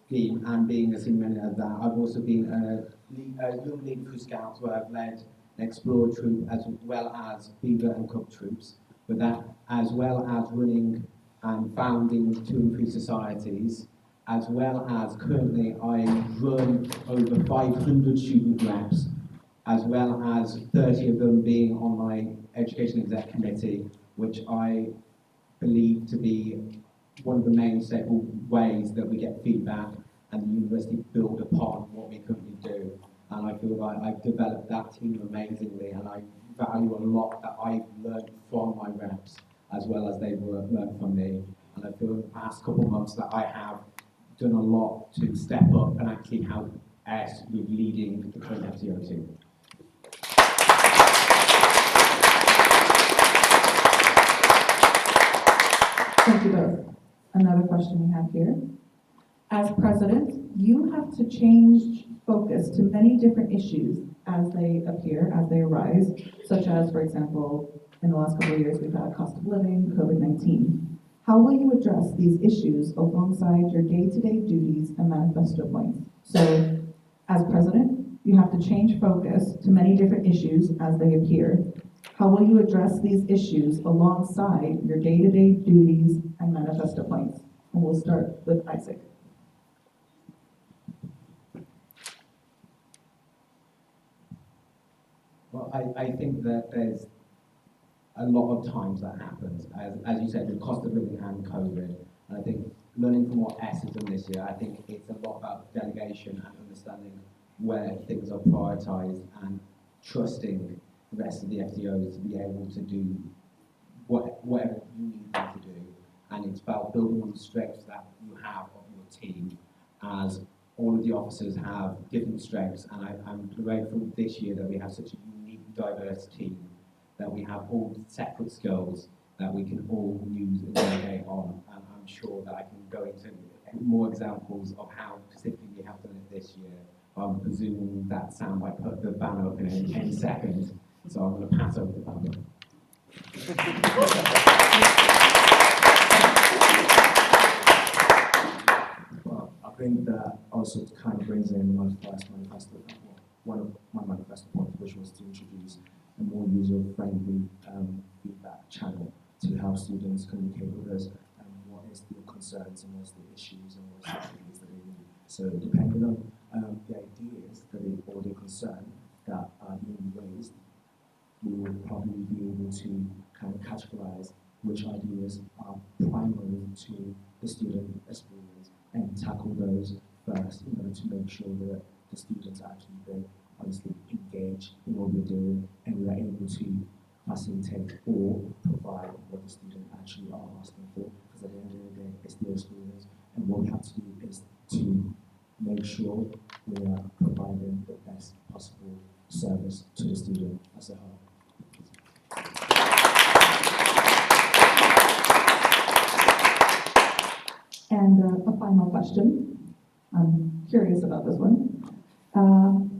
scheme and being a senior manager of that, I've also been a young leader for Scouts, where I've led an Explore troop as well as Beaver and Cub troops. But that, as well as running and founding 2 and 3 societies, as well as currently I run over 500 student reps, as well as 30 of them being on my Education Exec Committee, which I believe to be one of the main staple ways that we get feedback and the university build upon what we currently do. And I feel like I've developed that team amazingly, and I value a lot that I've learned from my reps, as well as they've learned from me. And I feel in the past couple of months that I have done a lot to step up and actually help us with leading the current FTO team. Thank you both. Another question we have here. As president, you have to change focus to many different issues as they appear, as they arise, such as, for example, in the last couple of years, we've had cost of living, COVID-19. How will you address these issues alongside your day-to-day duties and manifesto points? So, as president, you have to change focus to many different issues as they appear. How will you address these issues alongside your day-to-day duties and manifesto points? And we'll start with Isaac. Well, I think that there's a lot of times that happens, as you said, with cost of living and COVID. And I think learning from what S has done this year, I think it's a lot about delegation and understanding where things are prioritised and trusting the rest of the FTOs to be able to do whatever you need them to do. And it's about building on the strengths that you have of your team, as all of the officers have different strengths. And I'm grateful this year that we have such a unique, diverse team, that we have all separate skills that we can all use and delegate on. And I'm sure that I can go into more examples of how specifically we have done it this year. I'm presuming that Sam might put the banner up in any second, so I'm going to pass over the banner. Well, I think that also kind of brings in my first manifesto, one of my manifesto points, which was to introduce a more user-friendly feedback channel to help students communicate with us what is their concerns and what's the issues and what's the things that they need. So depending on the ideas that they, or the concern that are being raised, we will probably be able to kind of categorize which ideas are primary to the student experience and tackle those first in order to make sure that the students are actually been honestly engaged in what we're doing, and we are able to facilitate or provide what the students actually are asking for, because at the end of the day, it's their experience, and what we have to do is to make sure we are providing the best possible service to the student as a whole. And a final question. I'm curious about this one.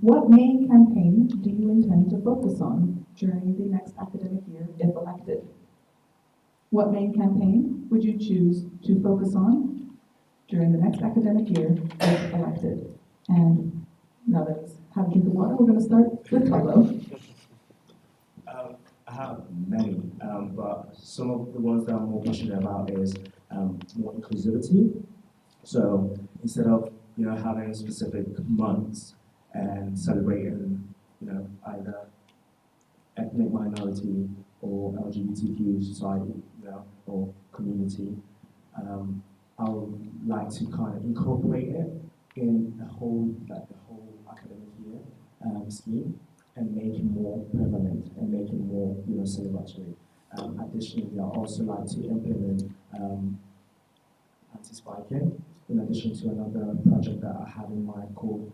What main campaign do you intend to focus on during the next academic year if elected? What main campaign would you choose to focus on during the next academic year if elected? And now that it's had a drink of water, we're going to start with Pablo. I have many, but some of the ones that I'm more passionate about is more inclusivity. So instead of having specific months and celebrating either ethnic minority or LGBTQ society or community, I would like to kind of incorporate it in the whole academic year scheme, and make it more prevalent and make it more celebratory. Additionally, I also like to implement anti-spiking, in addition to another project that I have in mind called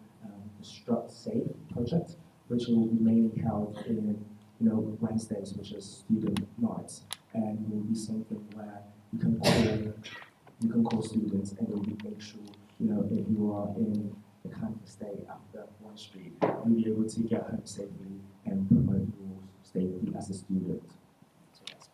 the Strut Safe project, which will be mainly held in Wednesdays, which is student nights, and will be something where you can call students, and it will make sure if you are in the kind of state after one street, you'll be able to get home safely and promote your safety as a student. So that's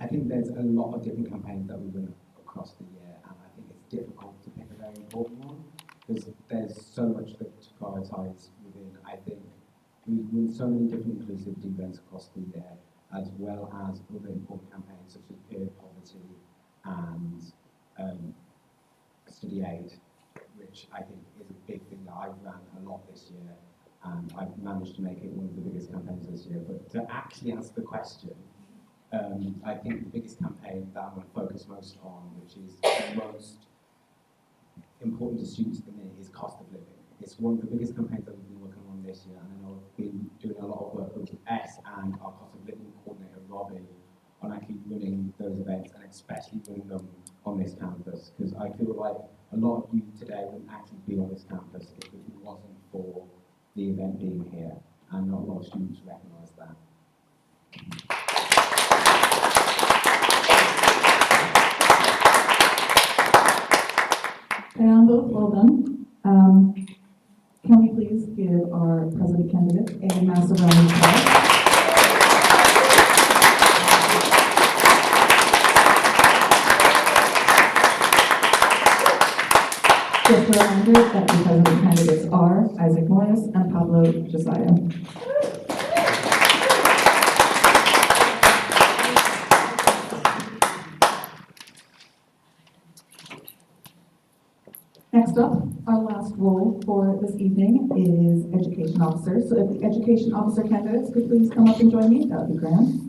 I think there's a lot of different campaigns that we run across the year, and I think it's difficult to pick a very important one, because there's so much to prioritise within. I think we run so many different inclusivity events across the year, as well as other important campaigns such as peer poverty and study aid, which I think is a big thing that I've ran a lot this year, and I've managed to make it one of the biggest campaigns this year. But to actually answer the question, I think the biggest campaign that I'm going to focus most on, which is most important to students at the minute, is cost of living. It's one of the biggest campaigns that we've been working on this year, and I know been doing a lot of work with S and our cost of living coordinator, Robbie, on actually running those events and especially running them on this campus. Because I feel like a lot of you today wouldn't actually be on this campus if it wasn't for the event being here. And not a lot of students recognise that. And both well done. Can we please give our president candidate a massive round of applause? Just a reminder that the president candidates are Isaac Morris and Pablo Josiah. Next up, our last role for this evening is education officer. So if the education officer candidates could please come up and join me, that would be grand.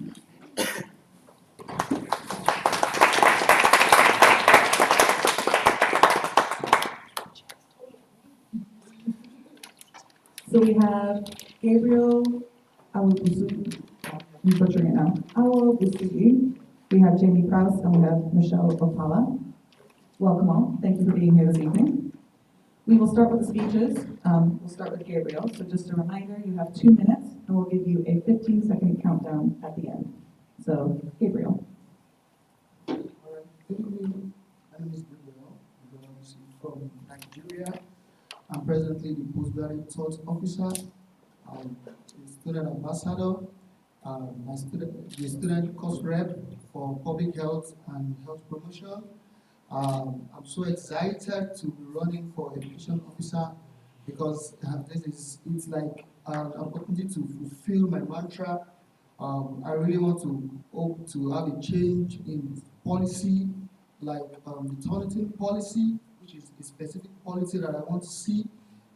So we have Gabriel Awubusu, I'm butchering it now, Awubusu. We have Jamie Prowse and we have Michelle Opala. Welcome all. Thank you for being here this evening. We will start with the speeches. We'll start with Gabriel. So just a reminder, you have 2 minutes and we'll give you a 15-second countdown at the end. So, Gabriel. All right. Good evening. My name is Gabriel. I'm from Nigeria. I'm presently the postgraduate thought officer, the student ambassador, the student course rep for public health and health promotion. I'm so excited to be running for education officer because it's like an opportunity to fulfill my mantra. I really want to have a change in policy, like the Turnitin policy, which is a specific policy that I want to see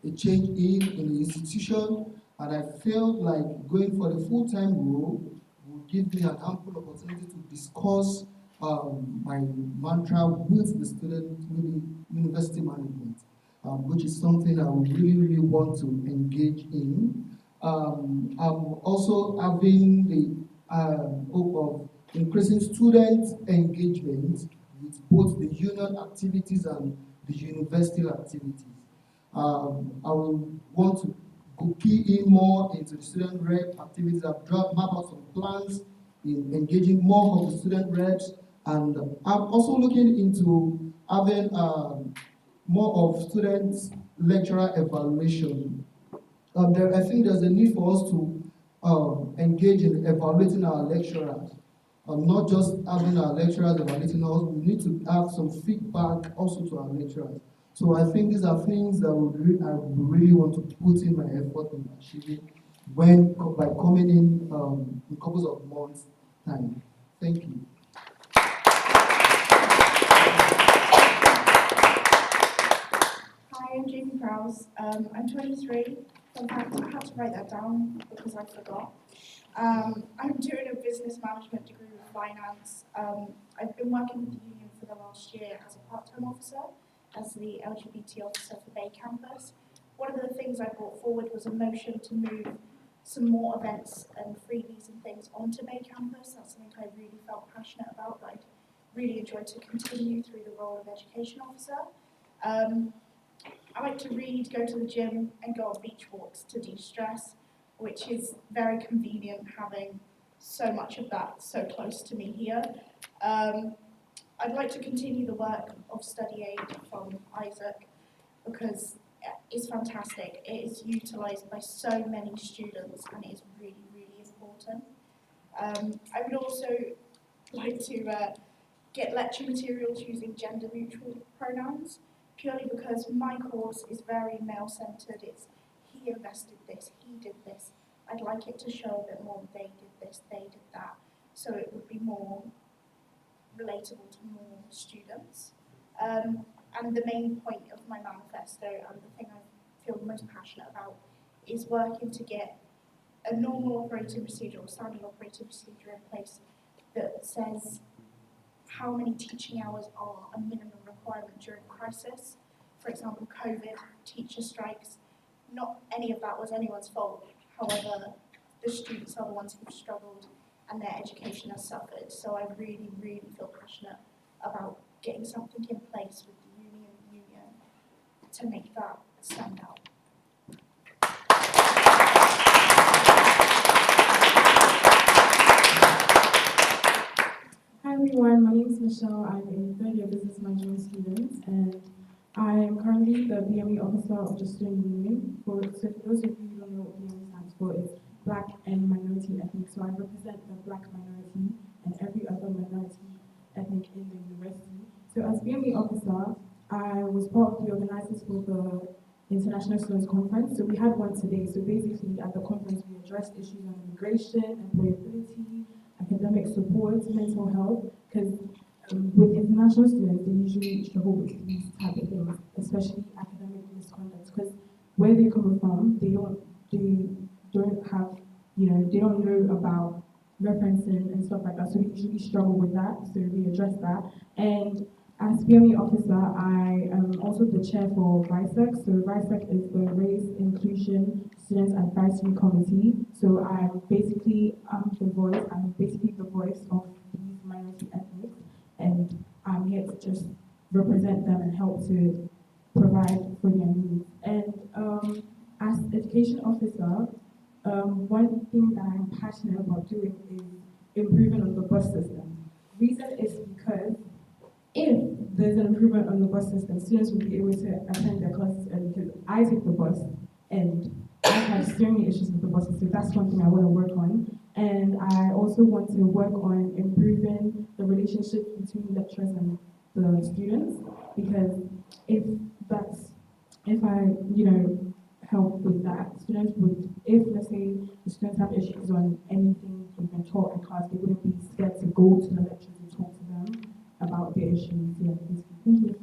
a change in the institution, and I feel like going for the full-time role will give me an ample opportunity to discuss my mantra with the student, with the university management, which is something I would really want to engage in. I'm also having the hope of increasing student engagement with both the union activities and the university activities. I will want to key in more into the student rep activities. I've mapped out some plans in engaging more of the student reps, and I'm also looking into having more of student lecturer evaluation. I think there's a need for us to engage in evaluating our lecturers. Not just having our lecturers evaluating us, we need to have some feedback also to our lecturers. So I think these are things that I really want to put in my effort in achieving by coming in a couple of months' time. Thank you. Hi, I'm Jamie Prowse. I'm 23. In fact, I had to write that down because I forgot. I'm doing a business management degree with finance. I've been working with the union for the last year as a part-time officer, as the LGBT officer for Bay Campus. One of the things I brought forward was a motion to move some more events and freebies and things onto Bay Campus. That's something I really felt passionate about, that I'd really enjoy to continue through the role of education officer. I like to read, go to the gym, and go on beach walks to de-stress, which is very convenient having so much of that so close to me here. I'd like to continue the work of study aid from Isaac because it's fantastic. It is utilised by so many students and it is really, really important. I would also like to get lecture materials using gender neutral pronouns, purely because my course is very male-centred. It's he invested this, he did this. I'd like it to show a bit more they did this, they did that, so it would be more relatable to more students. And the main point of my manifesto, and the thing I feel most passionate about, is working to get a normal operating procedure or standard operating procedure in place that says how many teaching hours are a minimum requirement during crisis. For example, COVID, teacher strikes, not any of that was anyone's fault. However, the students are the ones who've struggled and their education has suffered. So I really, really feel passionate about getting something in place with the union to make that stand out. Hi everyone, my name is Michelle. I'm a third-year business management student, and I am currently the BME officer of the student union. So for those of you who don't know what BME stands for, it's Black and Minority Ethnic. So I represent the Black minority and every other minority ethnic in the university. So as BME officer, I was part of the organizers for the International Students Conference. So we had one today. So basically at the conference we addressed issues on immigration, employability, academic support, mental health, because with international students, they usually struggle with these type of things, especially academic misconduct, because where they come from, they don't have, they don't know about referencing and stuff like that, so they usually struggle with that, so we address that. And as PME officer, I am also the chair for RISEC. So RISEC is the Race Inclusion Students Advisory Committee. So I'm basically the voice of these minority ethnics, and I'm here to just represent them and help to provide for their needs. And as education officer, one thing that I'm passionate about doing is improving on the bus system. Reason is because if there's an improvement on the bus system, students will be able to attend their classes early, because I take the bus and I have so many issues with the buses, so that's one thing I want to work on. And I also want to work on improving the relationship between lecturers and the students, because if I, help with that, students would, if let's say the students have issues on anything they've been taught in class, they wouldn't be scared to go to the lecturers and talk to them about their issues. Yeah, basically. Thank you.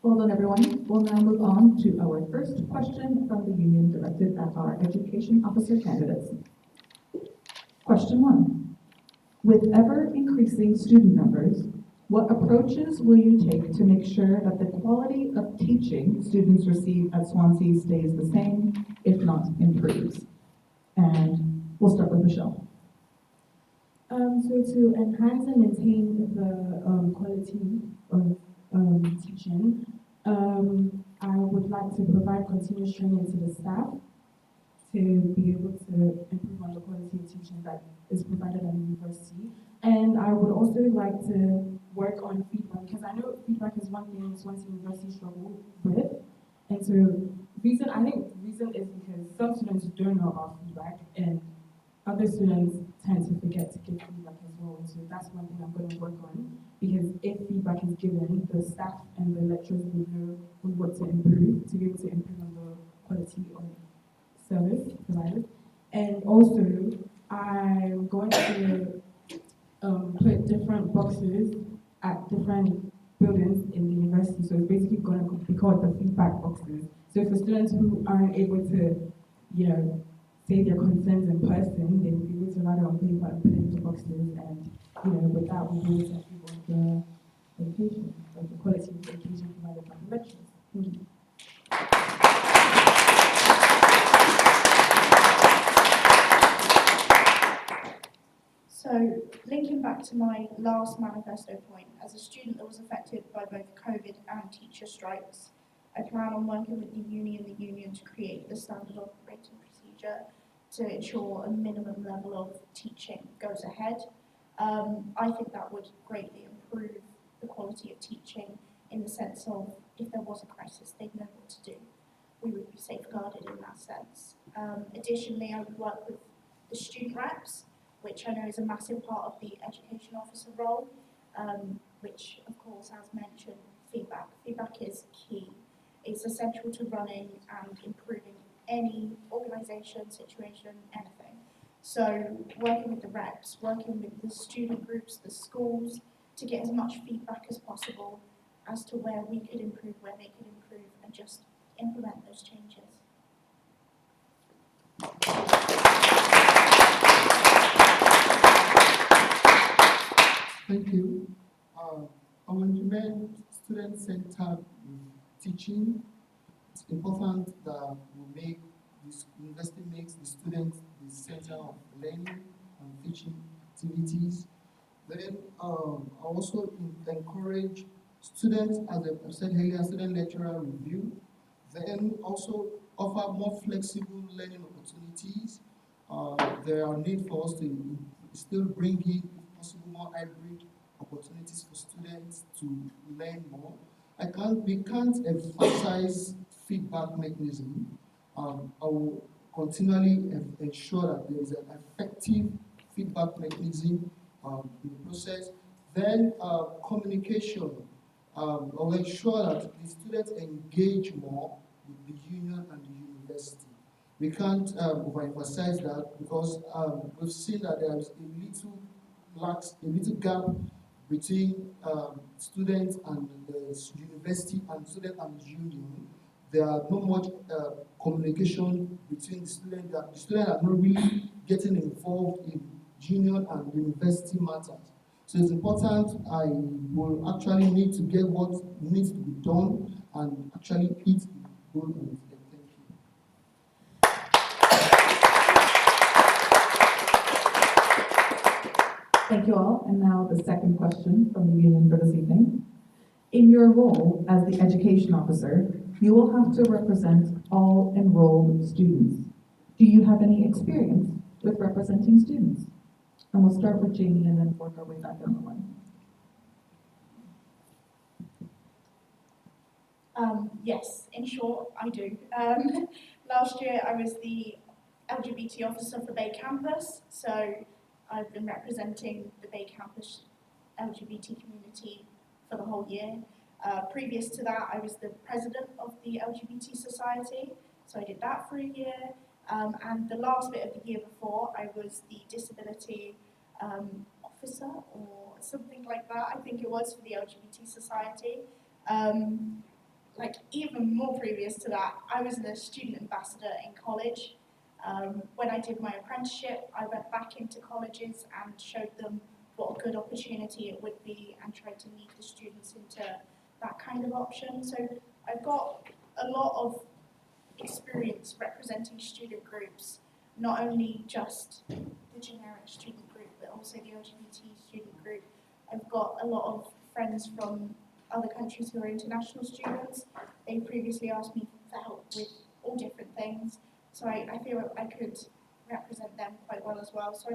Well done, everyone. We'll now move on to our first question from the union directed at our education officer candidates. Question 1. With ever-increasing student numbers, what approaches will you take to make sure that the quality of teaching students receive at Swansea stays the same, if not improves? And we'll start with Michelle. So to enhance and maintain the quality of teaching, I would like to provide continuous training to the staff to be able to improve on the quality of teaching that is provided at the university. And I would also like to work on feedback, because I know feedback is one thing Swansea University struggle with. And so I think reason is because some students don't know about feedback, and other students tend to forget to give feedback as well. So that's one thing I'm going to work on, because if feedback is given, the staff and the lecturers will know what to improve, to be able to improve on the quality of service provided. And also, I'm going to put different boxes at different buildings in the university. So it's basically going to be called the feedback boxes. So for students who aren't able to, say their concerns in person, they will be able to write it on paper and put it into boxes. And with that, we'll be able to improve on the education, like the quality of the education provided by the lecturers. Thank you. So, linking back to my last manifesto point, as a student that was affected by both COVID and teacher strikes, I plan on working with the union to create the standard operating procedure to ensure a minimum level of teaching goes ahead. I think that would greatly improve the quality of teaching, in the sense of if there was a crisis, they'd know what to do. We would be safeguarded in that sense. Additionally, I would work with the student reps, which I know is a massive part of the education officer role, which of course, as mentioned, feedback. Feedback is key. It's essential to running and improving any organisation, situation, anything. So working with the reps, working with the student groups, the schools, to get as much feedback as possible as to where we could improve, where they could improve, and just implement those changes. Thank you. I will remain student-centered teaching. It's important that we make this university makes the students the center of learning and teaching activities. Then I also encourage students, as I said earlier, student-lecturer review. Then also offer more flexible learning opportunities. There are need for us to still bring in, if possible, more hybrid opportunities for students to learn more. We can't emphasize feedback mechanism. I will continually ensure that there is an effective feedback mechanism in the process. Then communication. I'll ensure that the students engage more with the union and the university. We can't overemphasize that because we've seen that there is a little gap between students and the university and student and the union. There are not much communication between the students. The students are not really getting involved in union and university matters. So it's important. I will actually need to get what needs to be done and actually eat the goal on it. Thank you all. And now the second question from the union for this evening. In your role as the education officer, you will have to represent all enrolled students. Do you have any experience with representing students? And we'll start with Jamie and then work our way back down the line. Yes, in short, I do. Last year I was the LGBT officer for Bay Campus, so I've been representing the Bay Campus LGBT community for the whole year. Previous to that, I was the president of the LGBT Society, so I did that for a year. And the last bit of the year before, I was the disability officer or something like that, I think it was, for the LGBT Society. Like even more previous to that, I was the student ambassador in college. When I did my apprenticeship, I went back into colleges and showed them what a good opportunity it would be and tried to lead the students into that kind of option. So I've got a lot of experience representing student groups, not only just the generic student group, but also the LGBT student group. I've got a lot of friends from other countries who are international students. They previously asked me for help with all different things, so I feel I could represent them quite well as well. So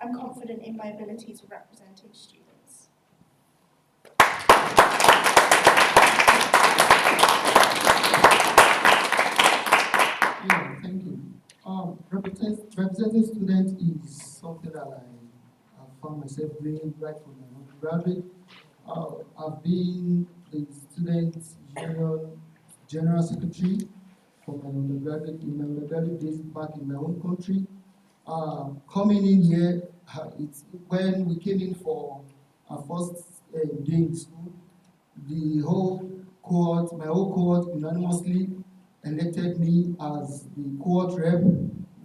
I'm confident in my abilities of representing students. Yeah, thank you. Representing students is something that I found myself doing right from my undergraduate. I've been the student union general secretary for my undergraduate days back in my own country. Coming in here, it's when we came in for our first day in school, the whole cohort, my whole cohort unanimously elected me as the cohort rep,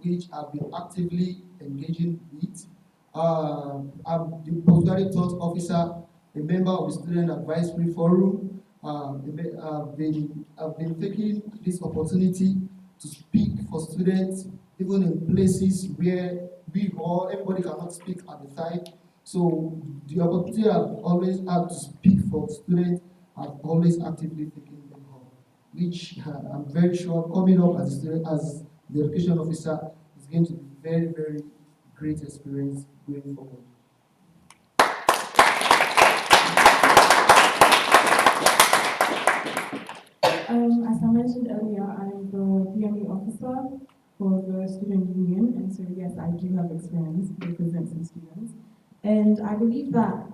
which I've been actively engaging with. I'm the postgraduate thought officer, a member of the Student Advisory Forum. I've been taking this opportunity to speak for students, even in places where everybody cannot speak at the time. So the opportunity I've always had to speak for students, I've always actively taken them up, which I'm very sure coming up as a student, as the education officer, is going to be very, very great experience going forward. As I mentioned earlier, I'm the DME officer for the student union, and so yes, I do have experience representing students. And I believe that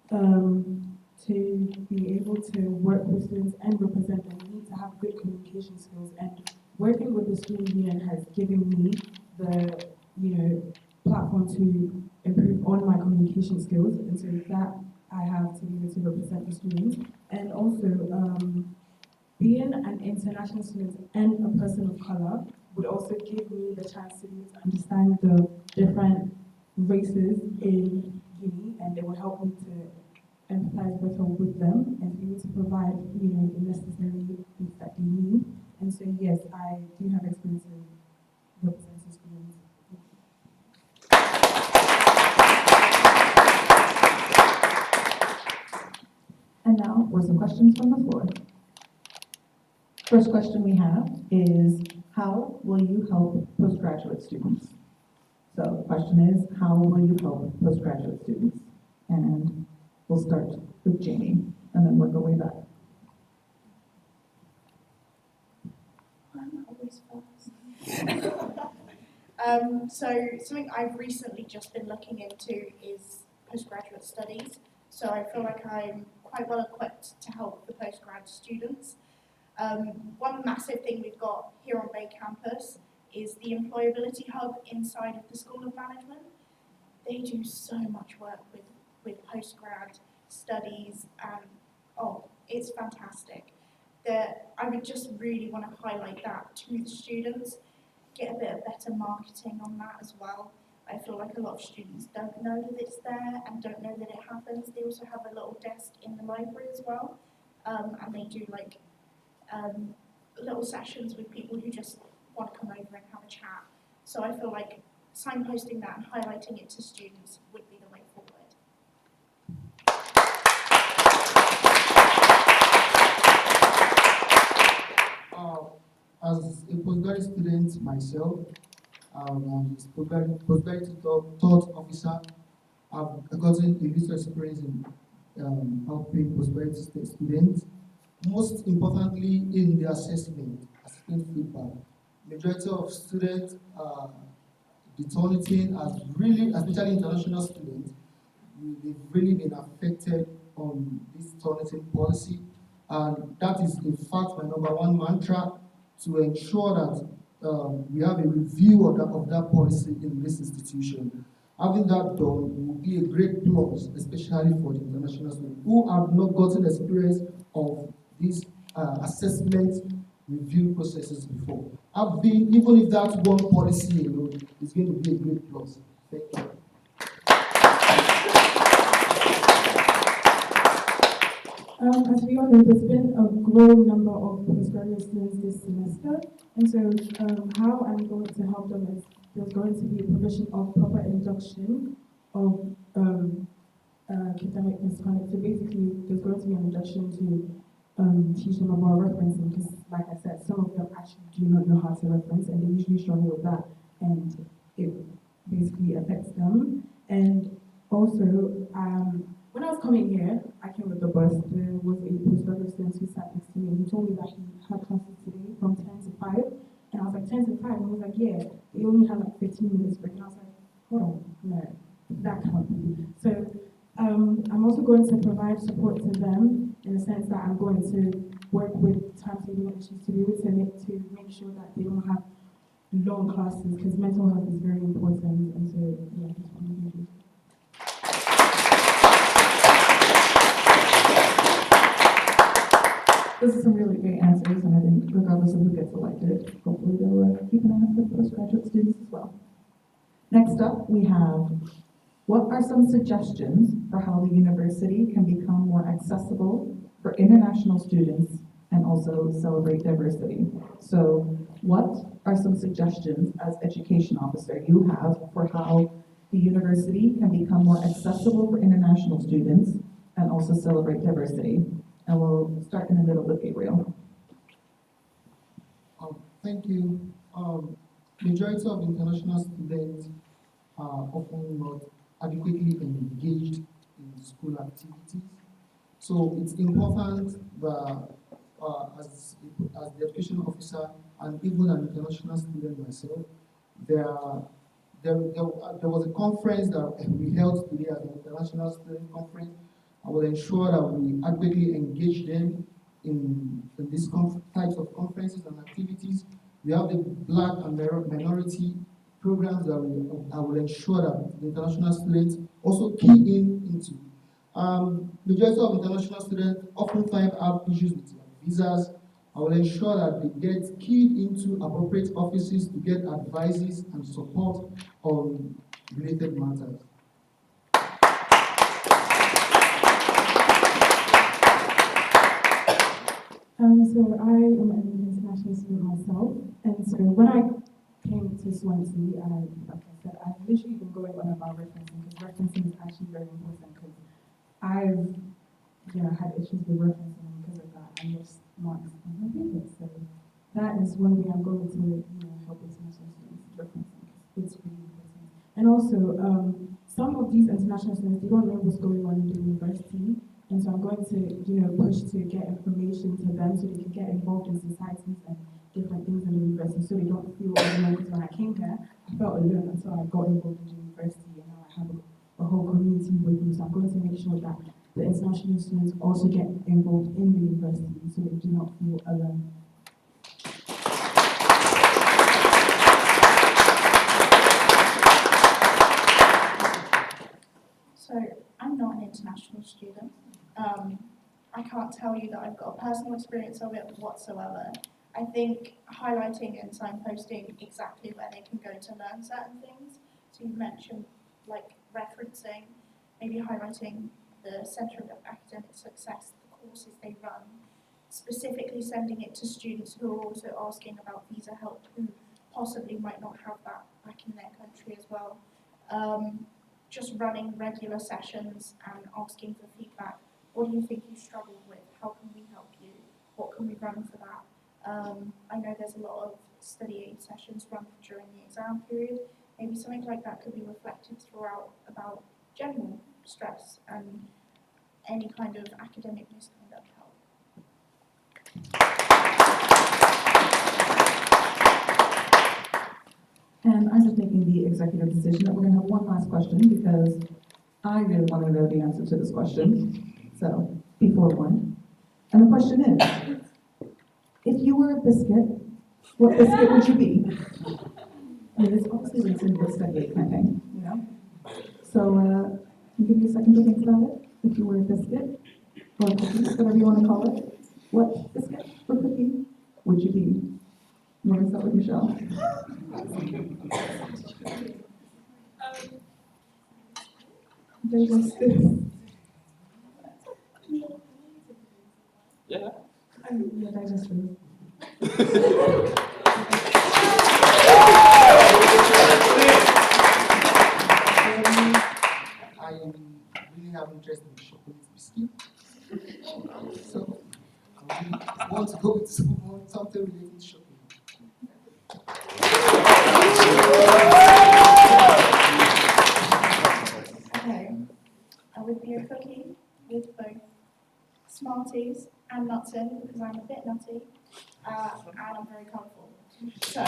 to be able to work with students and represent them, you need to have good communication skills. And working with the student union has given me the platform to improve on my communication skills, and so that I have to be able to represent the students. And also, being an international student and a person of color would also give me the chance to be able to understand the different races in uni, and it would help me to empathize better with them and be able to provide, the necessary things that they need. And so, yes, I do have experience in representing students. And now for some questions from the floor. First question we have is, how will you help postgraduate students? So the question is, how will you help postgraduate students? And we'll start with Jamie, and then work our way back. I'm always first. So something I've recently just been looking into is postgraduate studies. So I feel like I'm quite well equipped to help the postgrad students. One massive thing we've got here on Bay Campus is the Employability Hub inside of the School of Management. They do so much work with postgrad studies, and it's fantastic. I would just really want to highlight that to the students, get a bit of better marketing on that as well. I feel like a lot of students don't know that it's there and don't know that it happens. They also have a little desk in the library as well, and they do like little sessions with people who just want to come over and have a chat. So I feel like signposting that and highlighting it to students would be the way forward. As a postgraduate student myself, I'm a postgraduate thought officer. I've gotten a little experience in helping postgraduate students. Most importantly, in the assessment feedback. Majority of students the turnitin has really, especially international students, they've really been affected on this turnitin policy, and that is in fact my number one mantra, to ensure that we have a review of that policy in this institution. Having that done will be a great plus, especially for the international students who have not gotten experience of these assessment review processes before. Even if that's one policy alone, it's going to be a great plus. Thank you. As we all know, there's been a growing number of postgraduate students this semester, and so how I'm going to help them is there's going to be a provision of proper induction of academic misconduct. So basically, there's going to be an induction to teach them about referencing, because like I said, some of them actually do not know how to reference, and they usually struggle with that, and it basically affects them. And also, when I was coming here, I came with the bus. There was a postgraduate student who sat next to me, and he told me that he had classes today from 10 to 5. And I was like, 10 to 5? And he was like, yeah, they only had like 15 minutes break. And I was like, hold on, no, that can't be. So I'm also going to provide support to them in the sense that I'm going to work with timetable issues to be able to make sure that they don't have long classes, because mental health is very important. And so, yeah, that's what I'm going to do. Those are some really great answers, and I think regardless of who gets elected, hopefully they'll keep an eye out for postgraduate students as well. Next up, we have, what are some suggestions for how the university can become more accessible for international students and also celebrate diversity? So what are some suggestions as education officer you have for how the university can become more accessible for international students and also celebrate diversity? And we'll start in the middle with Gabriel. Thank you. Majority of international students are often not adequately engaged in school activities. So it's important that as the education officer and even an international student myself, there was a conference that we held today as an international student conference. I will ensure that we adequately engage them in these types of conferences and activities. We have the Black and minority programs that I will ensure that the international students also key into. Majority of international students oftentimes have issues with visas. I will ensure that they get keyed into appropriate offices to get advices and support on related matters. So I am an international student myself, and so when I came to Swansea, like I said, I've literally been going on about referencing because referencing is actually very important because I've had issues with referencing and because of that I lost marks on my papers. So that is one way I'm going to help international students with referencing because it's really important. And also some of these international students, they don't know what's going on in the university. And so I'm going to, push to get information to them so they can get involved in societies and different things in the university so they don't feel alone. Because when I came here, I felt alone until I got involved in the university and now I have a whole community with me. So I'm going to make sure that the international students also get involved in the university so they do not feel alone. So I'm not an international student. I can't tell you that I've got a personal experience of it whatsoever. I think highlighting and signposting exactly where they can go to learn certain things. So you mentioned like referencing, maybe highlighting the Centre of Academic Success, the courses they run, specifically sending it to students who are also asking about visa help who possibly might not have that back in their country as well. Just running regular sessions and asking for feedback. What do you think you struggled with? How can we help you? What can we run for that? I know there's a lot of study aid sessions run during the exam period. Maybe something like that could be reflected throughout about general stress and any kind of academic misconduct help. And I'm just making the executive decision that we're going to have one last question because I really want to know the answer to this question. So, be forewarned. And the question is, if you were a biscuit, what biscuit would you be? I mean, it's obviously linked into the study aid campaign, So, I'll give you a second to think about it. If you were a biscuit, or a cookie, whatever you want to call it, what biscuit or cookie would you be? We're going to start with Michelle. Yeah. Digestive. I really have interest in chocolate biscuit. So I really want to go with something related to chocolate. Okay, I would be a cookie with both Smarties and nuts in because I'm a bit nutty and I'm very colourful. So.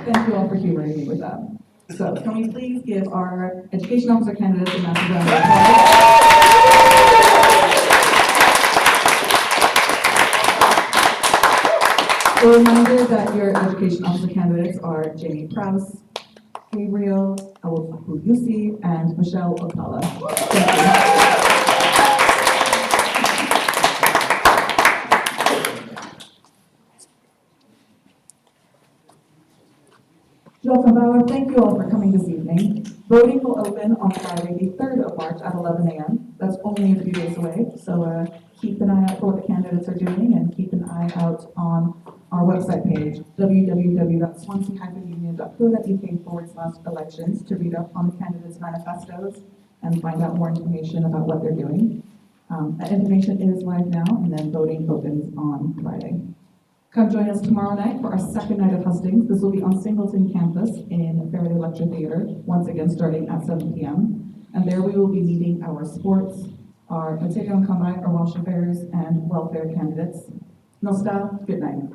Thank you all for humoring me with that. So, can we please give our education officer candidates a massive round of applause? A reminder that your education officer candidates are Jamie Prowse, Gabriel Awusi, and Michelle Okala. Thank you. Thank you all for coming this evening. Voting will open on Friday, the 3rd of March at 11 a.m. That's only a few days away, so keep an eye out for what the candidates are doing and keep an eye out on our website page, www.swansea-union.co.uk/elections to read up on the candidates' manifestos and find out more information about what they're doing. That information is live now, and then voting opens on Friday. Come join us tomorrow night for our second night of Hustings. This will be on Singleton campus in Faraday Lecture Theatre, once again starting at 7 p.m. And there we will be meeting our sports, our Material and Combat, our Welsh Affairs, and welfare candidates. Nostal, good night.